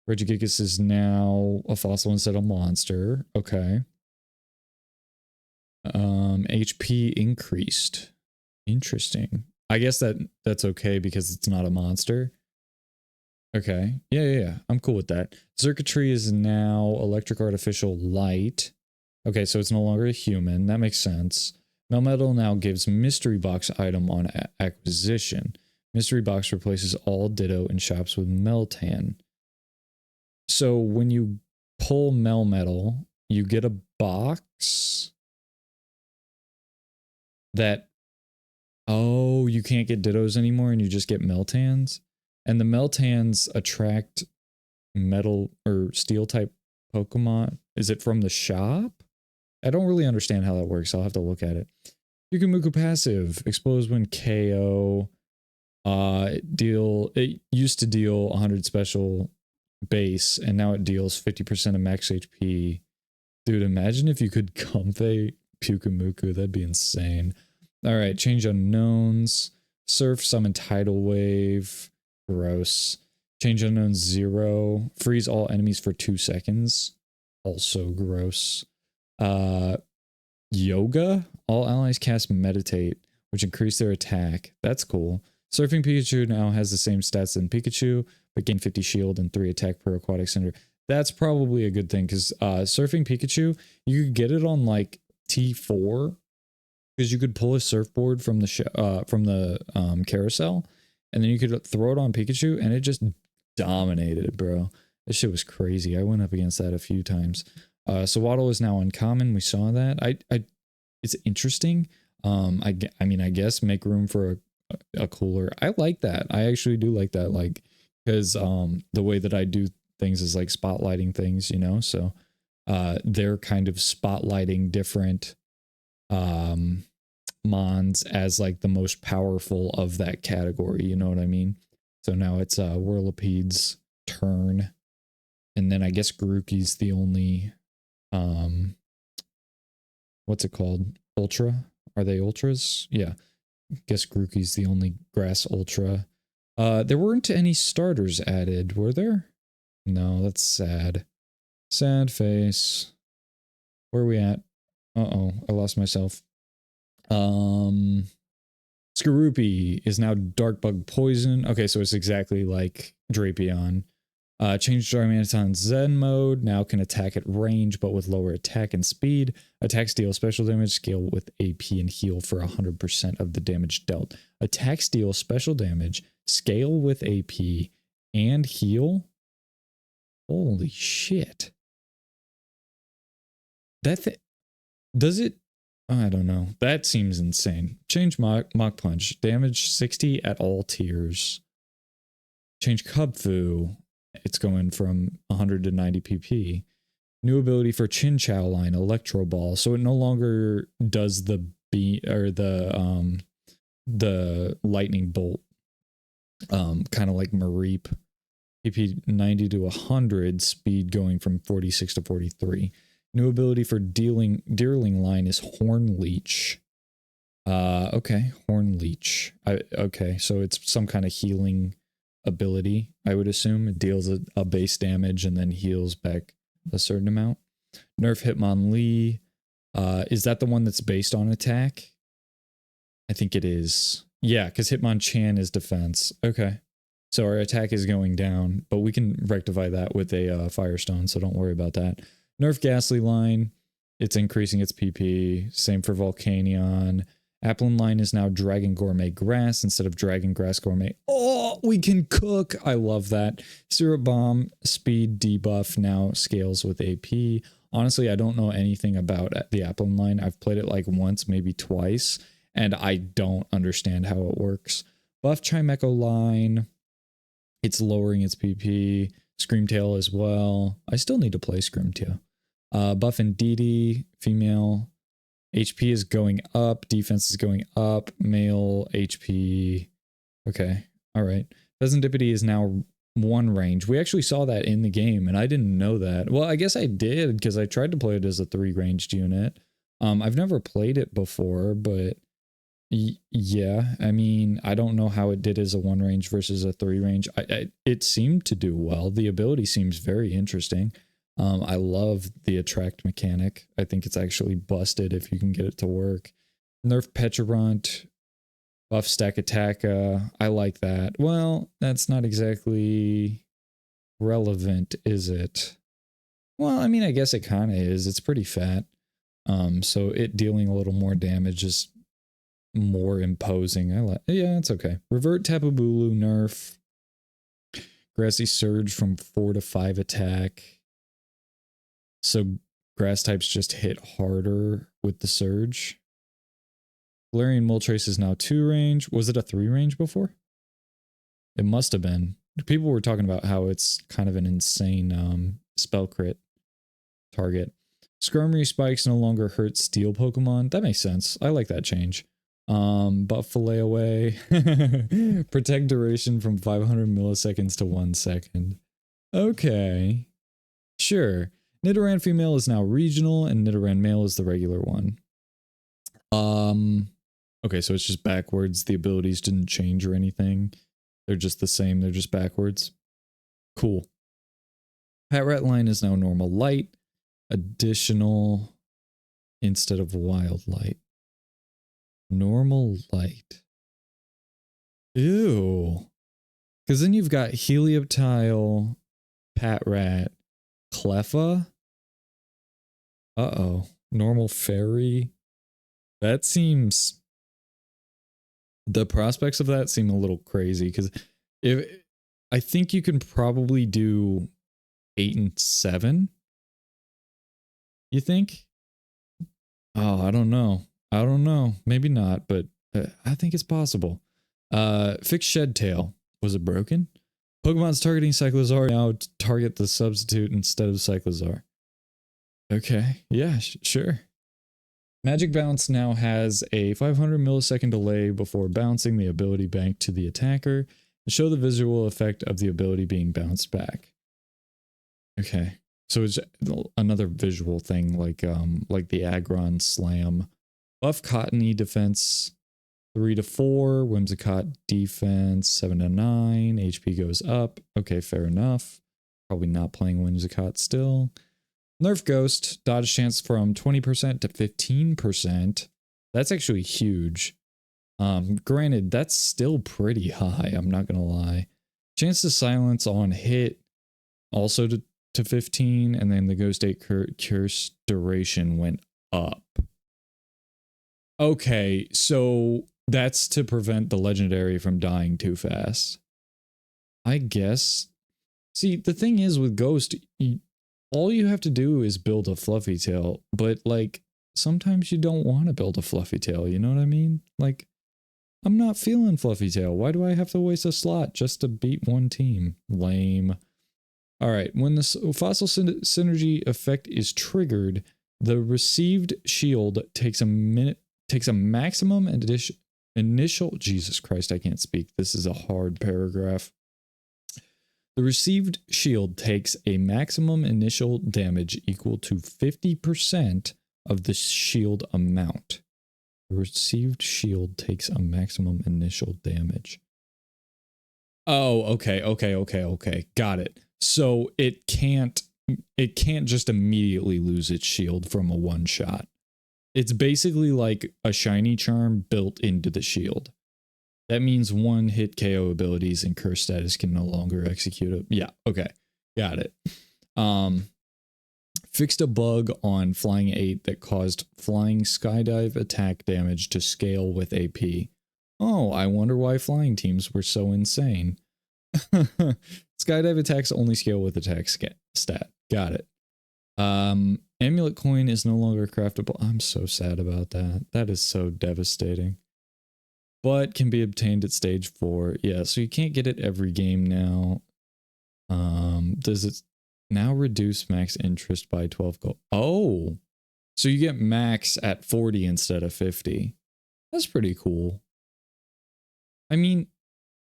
Regigigas is now a fossil instead of monster. Okay. HP increased. Interesting. I guess that's okay because it's not a monster. Okay. Yeah. I'm cool with that. Circuitry is now electric artificial light. Okay, so it's no longer a human. That makes sense. Melmetal now gives mystery box item on acquisition. Mystery box replaces all Ditto in shops with Meltan. So when you pull Melmetal, you get a box that, oh, you can't get Dittos anymore and you just get Meltans. And the Meltans attract metal or steel type Pokemon. Is it from the shop? I don't really understand how that works. I'll have to look at it. Yukumuku passive. Explodes when KO. It used to deal 100 special base, and now it deals 50% of max HP. Dude, imagine if you could Comfey Pyukumuku. That'd be insane. Alright, change unknowns. Surf, summon tidal wave. Gross. Change unknowns 0. Freeze all enemies for 2 seconds. Also gross. Yoga. All allies cast meditate, which increase their attack. That's cool. Surfing Pikachu now has the same stats than Pikachu, but gain 50 shield and 3 attack per aquatic center. That's probably a good thing, because Surfing Pikachu, you could get it on like T4, because you could pull a surfboard from the carousel, and then you could throw it on Pikachu, and it just dominated, bro. This shit was crazy. I went up against that a few times. Swaddle is now uncommon. We saw that. It's interesting. I mean, I guess make room for a cooler. I like that. I actually do like that. Like, because the way that I do things is like spotlighting things, you know. So they're kind of spotlighting different mons as like the most powerful of that category. You know what I mean? So now it's Whirlipede's turn, and then I guess Grookey's the only what's it called? Ultra? Are they ultras? Yeah. Guess Grookey's the only grass ultra. There weren't any starters added, were there? No, that's sad. Sad face. Where are we at? Uh-oh, I lost myself. Skorupi is now Dark Bug Poison. Okay, so it's exactly like Drapion. Changed Darmaniton's Zen mode. Now can attack at range, but with lower attack and speed. Attacks deal special damage, scale with AP, and heal for 100% of the damage dealt. Attacks deal special damage, scale with AP, and heal? Holy shit. Does it? I don't know. That seems insane. Change Mach Punch. Damage 60 at all tiers. Change Kubfu. It's going from 100 to 90 pp. New ability for Chin Chow line, Electro Ball. So it no longer does the lightning bolt. Kind of like Mareep. PP 90 to 100, speed going from 46 to 43. New ability for Deerling line is Horn Leech. Okay, Horn Leech. Okay, so it's some kind of healing ability, I would assume. It deals a base damage and then heals back a certain amount. Nerf Hitmonlee. Is that the one that's based on attack? I think it is. Yeah, because Hitmonchan is defense. Okay. So our attack is going down, but we can rectify that with a Firestone, so don't worry about that. Nerf Ghastly line. It's increasing its PP. Same for Volcanion. Applin line is now Dragon Gourmet Grass instead of Dragon Grass Gourmet. Oh, we can cook. I love that. Syrup Bomb, speed debuff now scales with AP. Honestly, I don't know anything about the Applin line. I've played it like once, maybe twice, and I don't understand how it works. Buff Chimecho line. It's lowering its PP. Screamtail as well. I still need to play Screamtail. Buff Indeedee, female. HP is going up. Defense is going up. Male HP. Okay. All right. Pheasantipity is now 1 range. We actually saw that in the game, and I didn't know that. Well, I guess I did, because I tried to play it as a 3-ranged unit. I've never played it before, but yeah, I mean, I don't know how it did as a 1 range versus a 3 range. It seemed to do well. The ability seems very interesting. I love the attract mechanic. I think it's actually busted if you can get it to work. Nerf Pecharunt, buff Stack Attack. I like that. Well, that's not exactly relevant, is it? Well, I mean, I guess it kind of is. It's pretty fat. So it dealing a little more damage is more imposing. Yeah, it's okay. Revert Tapu Bulu nerf. Grassy Surge from 4 to 5 attack. So grass types just hit harder with the surge. Galarian Moltres is now 2 range. Was it a 3 range before? It must have been. People were talking about how it's kind of an insane spell crit target. Skarmory Spikes no longer hurt steel Pokemon. That makes sense. I like that change. Buff Fillet Away. Protect duration from 500 milliseconds to 1 second. Okay. Sure. Nidoran female is now regional, and Nidoran male is the regular one. Okay, so it's just backwards. The abilities didn't change or anything. They're just the same. They're just backwards. Cool. Patrat line is now normal light. Additional instead of wild light. Normal light. Ew. Because then you've got Helioptile, Patrat, Cleffa. Uh-oh. Normal fairy. That seems... The prospects of that seem a little crazy, because I think you can probably do 8 and 7. You think? Oh, I don't know. I don't know. Maybe not, but I think it's possible. Fixed Shed Tail. Was it broken? Pokemon's targeting Cyclizar now target the substitute instead of Cyclizar. Okay. Yeah, sure. Magic Bounce now has a 500 millisecond delay before bouncing the ability bank to the attacker to show the visual effect of the ability being bounced back. Okay. So it's another visual thing, like the Aggron Slam. Buff Cottony defense 3 to 4, Whimsicott defense 7 to 9, HP goes up. Okay, fair enough. Probably not playing Whimsicott still. Nerf Ghost, dodge chance from 20% to 15%. That's actually huge. Granted, that's still pretty high, I'm not gonna lie. Chance to silence on hit also to 15, and then the Ghost 8 curse duration went up. Okay, so that's to prevent the legendary from dying too fast, I guess. See, the thing is with Ghost, all you have to do is build a fluffy tail, but like sometimes you don't want to build a fluffy tail, you know what I mean? Like, I'm not feeling fluffy tail. Why do I have to waste a slot just to beat one team? Lame. All right, when the fossil synergy effect is triggered, the received shield takes a maximum initial, Jesus Christ, I can't speak. This is a hard paragraph. The received shield takes a maximum initial damage equal to 50% of the shield amount. The received shield takes a maximum initial damage. Oh, okay. Got it. So it can't just immediately lose its shield from a one shot. It's basically like a shiny charm built into the shield. That means one hit KO abilities and curse status can no longer execute it. Yeah, okay. Got it. Fixed a bug on Flying 8 that caused flying skydive attack damage to scale with AP. Oh, I wonder why flying teams were so insane. Skydive attacks only scale with attack stat. Got it. Amulet Coin is no longer craftable. I'm so sad about that. That is so devastating. But can be obtained at stage 4. Yeah, so you can't get it every game now. Does it now reduce max interest by 12 gold? Oh, so you get max at 40 instead of 50. That's pretty cool. I mean,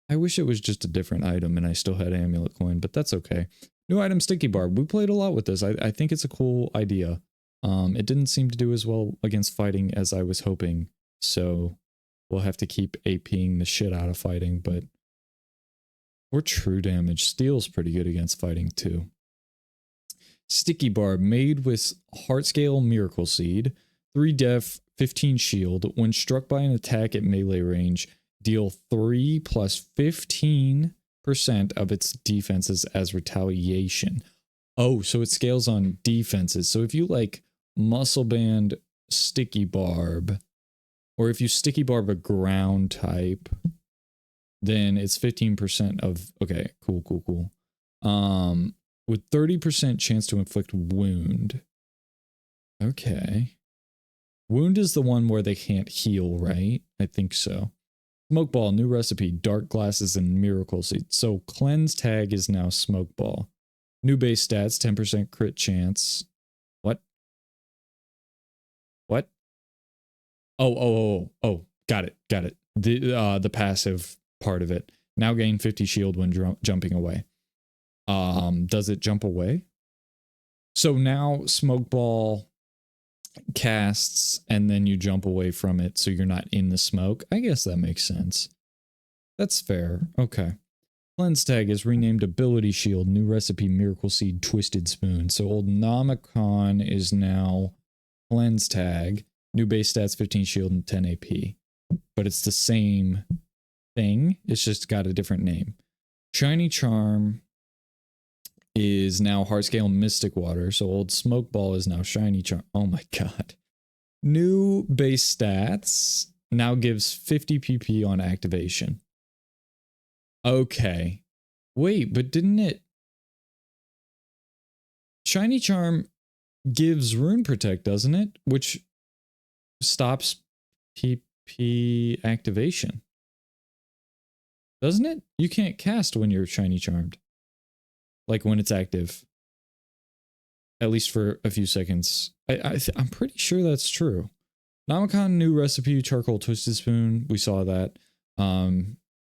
I wish it was just a different item and I still had Amulet Coin, but that's okay. New item, Sticky Barb. We played a lot with this. I think it's a cool idea. It didn't seem to do as well against fighting as I was hoping, so we'll have to keep APing the shit out of fighting, but or true damage. Steel's pretty good against fighting too. Sticky Barb, made with Heartscale Miracle Seed, 3 def, 15 shield. When struck by an attack at melee range, deal 3 plus 15% of its defenses as retaliation. Oh, so it scales on defenses. So if you like Muscle Band Sticky Barb, or if you Sticky Barb a ground type, then it's 15% of, okay, cool. With 30% chance to inflict wound. Okay. Wound is the one where they can't heal, right? I think so. Smoke Ball, new recipe, Dark Glasses and Miracle Seed. So Cleanse Tag is now Smoke Ball. New base stats, 10% crit chance. What? Oh, got it. The passive part of it. Now gain 50 shield when jumping away. Does it jump away? So now Smoke Ball casts and then you jump away from it so you're not in the smoke. I guess that makes sense. That's fair. Okay. Cleanse Tag is renamed Ability Shield, new recipe, Miracle Seed, Twisted Spoon. So old Nomicon is now Cleanse Tag, new base stats, 15 shield and 10 AP. But it's the same thing. It's just got a different name. Shiny Charm is now Heartscale Mystic Water. So old Smoke Ball is now Shiny Charm. Oh my god. New base stats now gives 50 PP on activation. Okay. Wait, but didn't it? Shiny Charm gives Rune Protect, doesn't it? Which stops PP activation. Doesn't it? You can't cast when you're Shiny Charmed. Like when it's active. At least for a few seconds. I'm pretty sure that's true. Nomicon, new recipe, Charcoal Twisted Spoon. We saw that.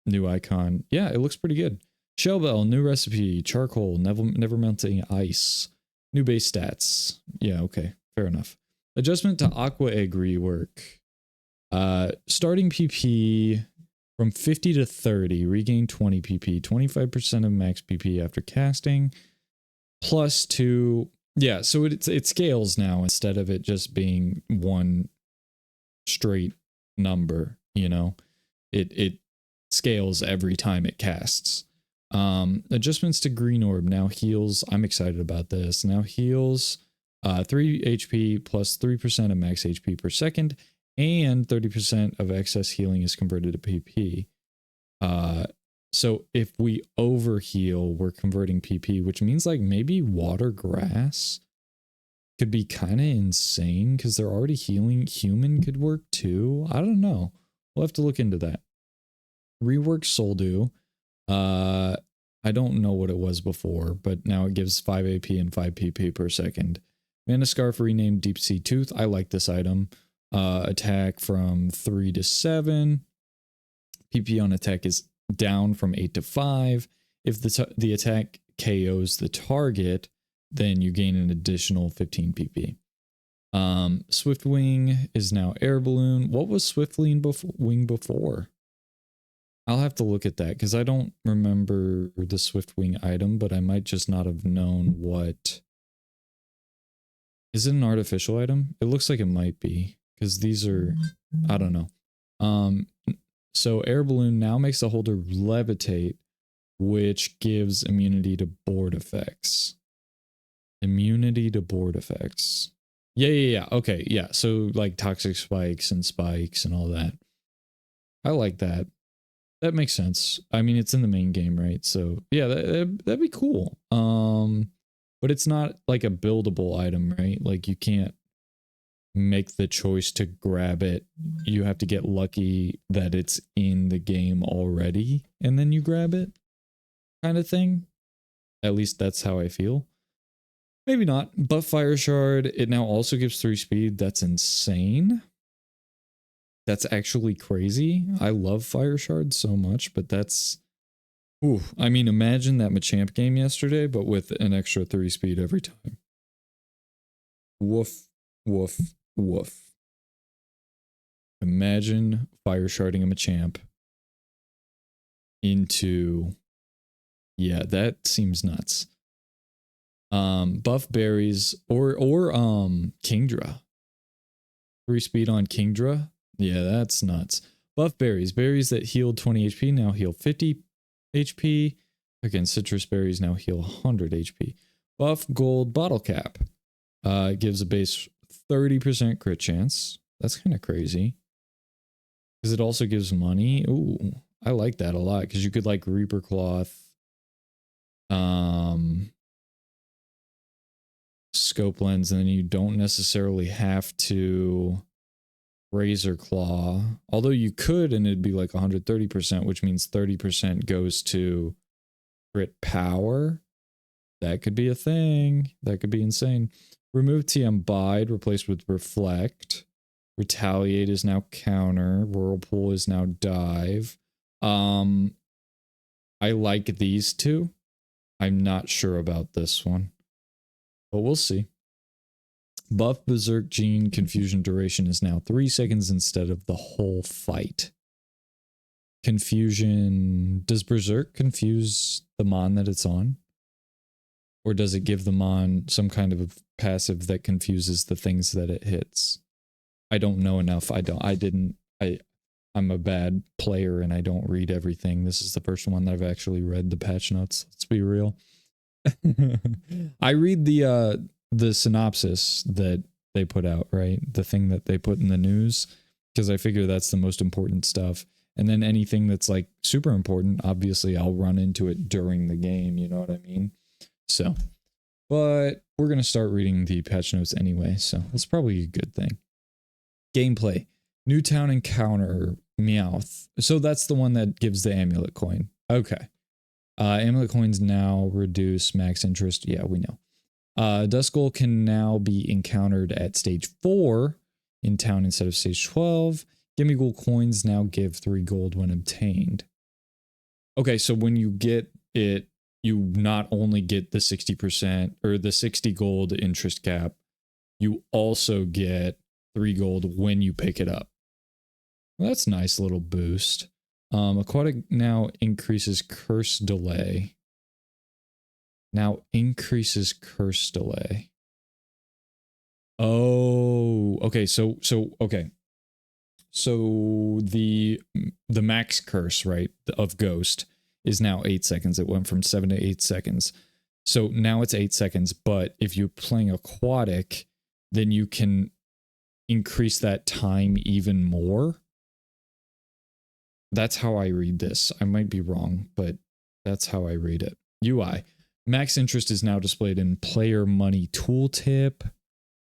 New icon. Yeah, it looks pretty good. Shellbell, new recipe, Charcoal, never melting ice. New base stats. Yeah, okay. Fair enough. Adjustment to Aqua Egg rework. Starting PP from 50 to 30. Regain 20 PP. 25% of max PP after casting. Plus 2. Yeah, so it scales now instead of it just being one straight number, you know. It scales every time it casts. Adjustments to Green Orb now heals. I'm excited about this. Now heals 3 HP plus 3% of max HP per second, and 30% of excess healing is converted to PP. So if we overheal, we're converting PP, which means like maybe water grass could be kind of insane because they're already healing. Human could work too. I don't know. We'll have to look into that. Rework Soldew. I don't know what it was before, but now it gives 5 AP and 5 PP per second. Mana Scarf renamed Deep Sea Tooth. I like this item. Attack from 3 to 7. PP on attack is down from 8 to 5. If the attack KOs the target, then you gain an additional 15 PP. Swift Wing is now Air Balloon. What was Swift Wing before? I'll have to look at that because I don't remember the Swift Wing item, but I might just not have known what. Is it an artificial item? It looks like it might be because these are, I don't know. So Air Balloon now makes the holder levitate, which gives immunity to board effects. Immunity to board effects. Yeah. Okay, yeah. So like toxic spikes and all that. I like that. That makes sense. I mean, it's in the main game, right? So yeah, that'd be cool. But it's not like a buildable item, right? Like you can't make the choice to grab it. You have to get lucky that it's in the game already and then you grab it, kind of thing. At least that's how I feel. Maybe not. Buff Fire Shard. It now also gives 3 speed. That's insane. That's actually crazy. I love Fire Shard so much, but that's... Ooh, I mean, imagine that Machamp game yesterday, but with an extra 3 speed every time. Woof, woof, woof. Imagine Fire Sharding a Machamp into... Yeah, that seems nuts. Buff Berries or Kingdra. 3 speed on Kingdra. Yeah, that's nuts. Buff Berries. Berries that healed 20 HP now heal 50 HP. Again, Citrus Berries now heal 100 HP. Buff Gold Bottle Cap. Gives a base 30% crit chance. That's kind of crazy. Because it also gives money. Ooh, I like that a lot. Because you could like Reaper Cloth. Scope Lens, and then you don't necessarily have to Razor Claw. Although you could, and it'd be like 130%, which means 30% goes to crit power. That could be a thing. That could be insane. Remove TM Bide, replaced with Reflect. Retaliate is now Counter. Whirlpool is now Dive. I like these two. I'm not sure about this one, but we'll see. Buff Berserk Gene Confusion duration is now 3 seconds instead of the whole fight. Confusion. Does Berserk confuse the mon that it's on? Or does it give the mon some kind of passive that confuses the things that it hits? I don't know enough. I'm a bad player and I don't read everything. This is the first one that I've actually read the patch notes. Let's be real. I read the synopsis that they put out, right? The thing that they put in the news, because I figure that's the most important stuff. And then anything that's like super important, obviously I'll run into it during the game, you know what I mean? So, but we're going to start reading the patch notes anyway, so that's probably a good thing. Gameplay. Newtown Encounter Meowth. So that's the one that gives the Amulet Coin. Okay. Amulet Coins now reduce max interest. Yeah, we know. Duskull can now be encountered at stage 4 in town instead of stage 12. Gimmighoul coins now give 3 gold when obtained. Okay, so when you get it you not only get the 60% or the 60 gold interest cap, you also get 3 gold when you pick it up. Well, that's a nice little boost. Aquatic now increases curse delay. Now increases curse delay. Oh, okay. So okay. So the max curse, right, of Ghost is now 8 seconds. It went from 7 to 8 seconds. So now it's 8 seconds, but if you're playing aquatic, then you can increase that time even more. That's how I read this. I might be wrong, but that's how I read it. UI. Max interest is now displayed in player money tooltip.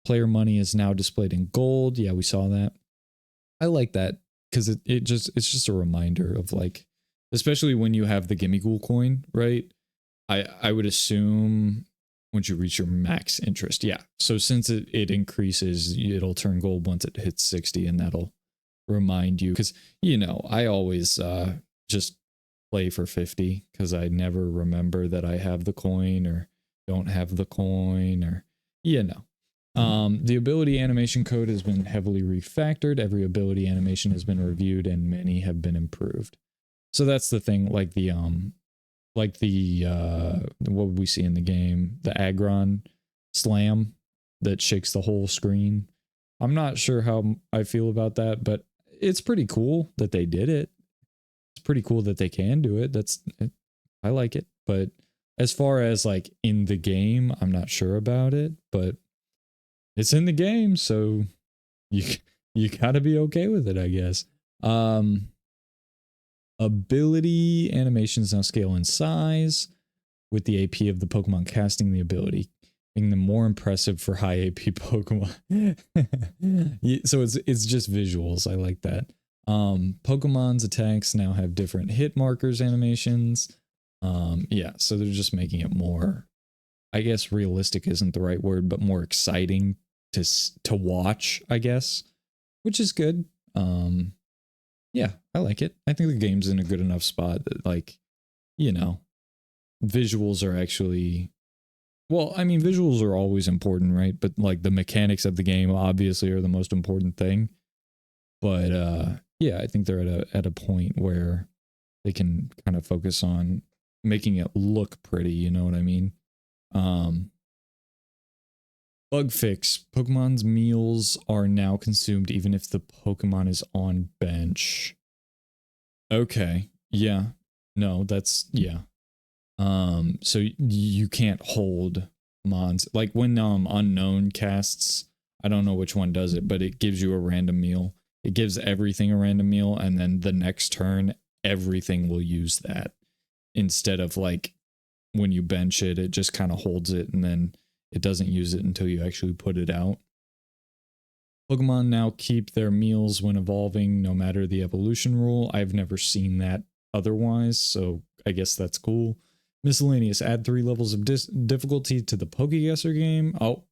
Player money is now displayed in gold. Yeah, we saw that. I like that because it's just a reminder of like, especially when you have the Gimmighoul coin, right? I would assume once you reach your max interest. Yeah. So since it increases, it'll turn gold once it hits 60, and that'll remind you. Because, you know, I always just play for 50 because I never remember that I have the coin or don't have the coin, or, you know. The ability animation code has been heavily refactored. Every ability animation has been reviewed and many have been improved. So that's the thing, like the what would we see in the game? The Aggron slam that shakes the whole screen. I'm not sure how I feel about that, but it's pretty cool that they did it. It's pretty cool that they can do it. I like it. But as far as like in the game, I'm not sure about it, but it's in the game, so you gotta be okay with it, I guess. Ability animations now scale in size with the AP of the Pokemon casting the ability, making them more impressive for high AP Pokemon. So it's just visuals. I like that. Pokemon's attacks now have different hit markers animations. Yeah, so they're just making it more, I guess realistic isn't the right word, but more exciting to watch, I guess, which is good. Yeah, I like it. I think the game's in a good enough spot that, like, you know, visuals are actually, well, I mean, visuals are always important, right? But like the mechanics of the game obviously are the most important thing. But yeah, I think they're at a point where they can kind of focus on making it look pretty, you know what I mean? Bug fix. Pokemon's meals are now consumed even if the Pokemon is on bench. Okay. Yeah. No, that's, yeah. So you can't hold mons. Like when unknown casts, I don't know which one does it, but it gives you a random meal. It gives everything a random meal, and then the next turn, everything will use that. Instead of like when you bench it, it just kind of holds it and then it doesn't use it until you actually put it out. Pokemon now keep their meals when evolving, no matter the evolution rule. I've never seen that otherwise, so I guess that's cool. Miscellaneous, add 3 levels of difficulty to the Pokeguesser game. Oh,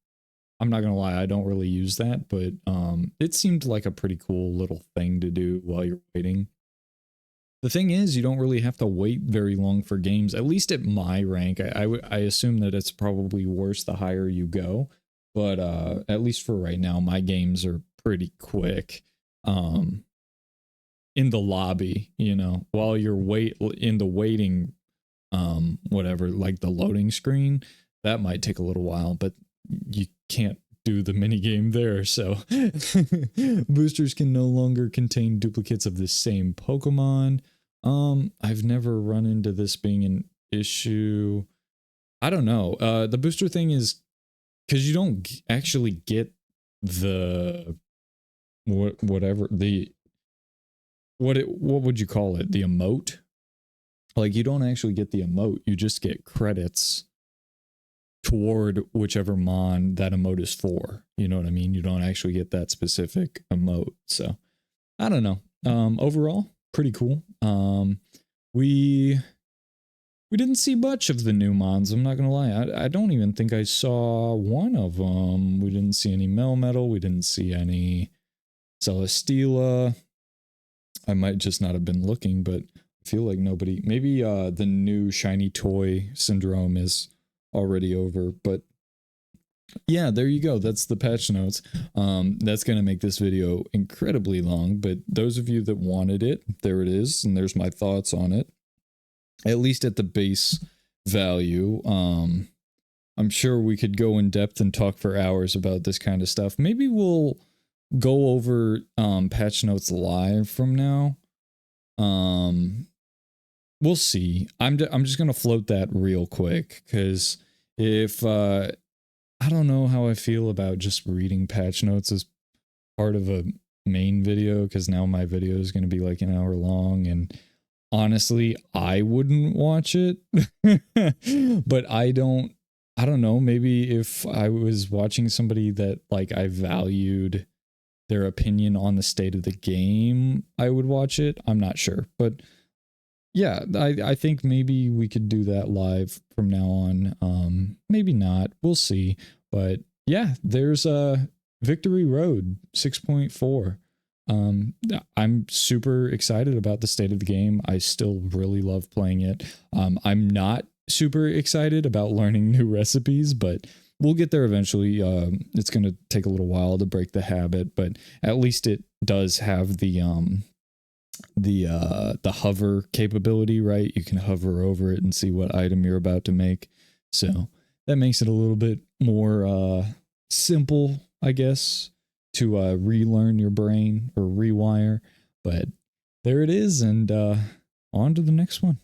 I'm not gonna lie, I don't really use that, but it seemed like a pretty cool little thing to do while you're waiting. The thing is, you don't really have to wait very long for games, at least at my rank. I assume that it's probably worse the higher you go, but at least for right now, my games are pretty quick. In the lobby, you know, while you're in the waiting, whatever, like the loading screen, that might take a little while, but you can't do the mini game there. So boosters can no longer contain duplicates of the same Pokemon. I've never run into this being an issue. I don't know. The booster thing is because you don't actually get the what would you call it? The emote? Like you don't actually get the emote. You just get credits toward whichever mon that emote is for. You know what I mean? You don't actually get that specific emote. So I don't know. Overall, pretty cool. We didn't see much of the new mons. I'm not gonna lie. I don't even think I saw one of them. We didn't see any Melmetal. We didn't see any Celesteela. I might just not have been looking, but I feel like nobody, maybe the new shiny toy syndrome is already over, but yeah, there you go. That's the patch notes. That's going to make this video incredibly long, but those of you that wanted it, there it is, and there's my thoughts on it. At least at the base value. I'm sure we could go in depth and talk for hours about this kind of stuff. Maybe we'll go over patch notes live from now. We'll see. I'm just going to float that real quick, because if I don't know how I feel about just reading patch notes as part of a main video, because now my video is going to be like an hour long, and honestly, I wouldn't watch it. But I don't know, maybe if I was watching somebody that like I valued their opinion on the state of the game, I would watch it. I'm not sure, but yeah, I think maybe we could do that live from now on. Maybe not. We'll see. But yeah, there's Victory Road 6.4. I'm super excited about the state of the game. I still really love playing it. I'm not super excited about learning new recipes, but we'll get there eventually. It's going to take a little while to break the habit, but at least it does have the hover capability, right? You can hover over it and see what item you're about to make. So that makes it a little bit more simple, I guess, to relearn your brain or rewire. But there it is, and on to the next one.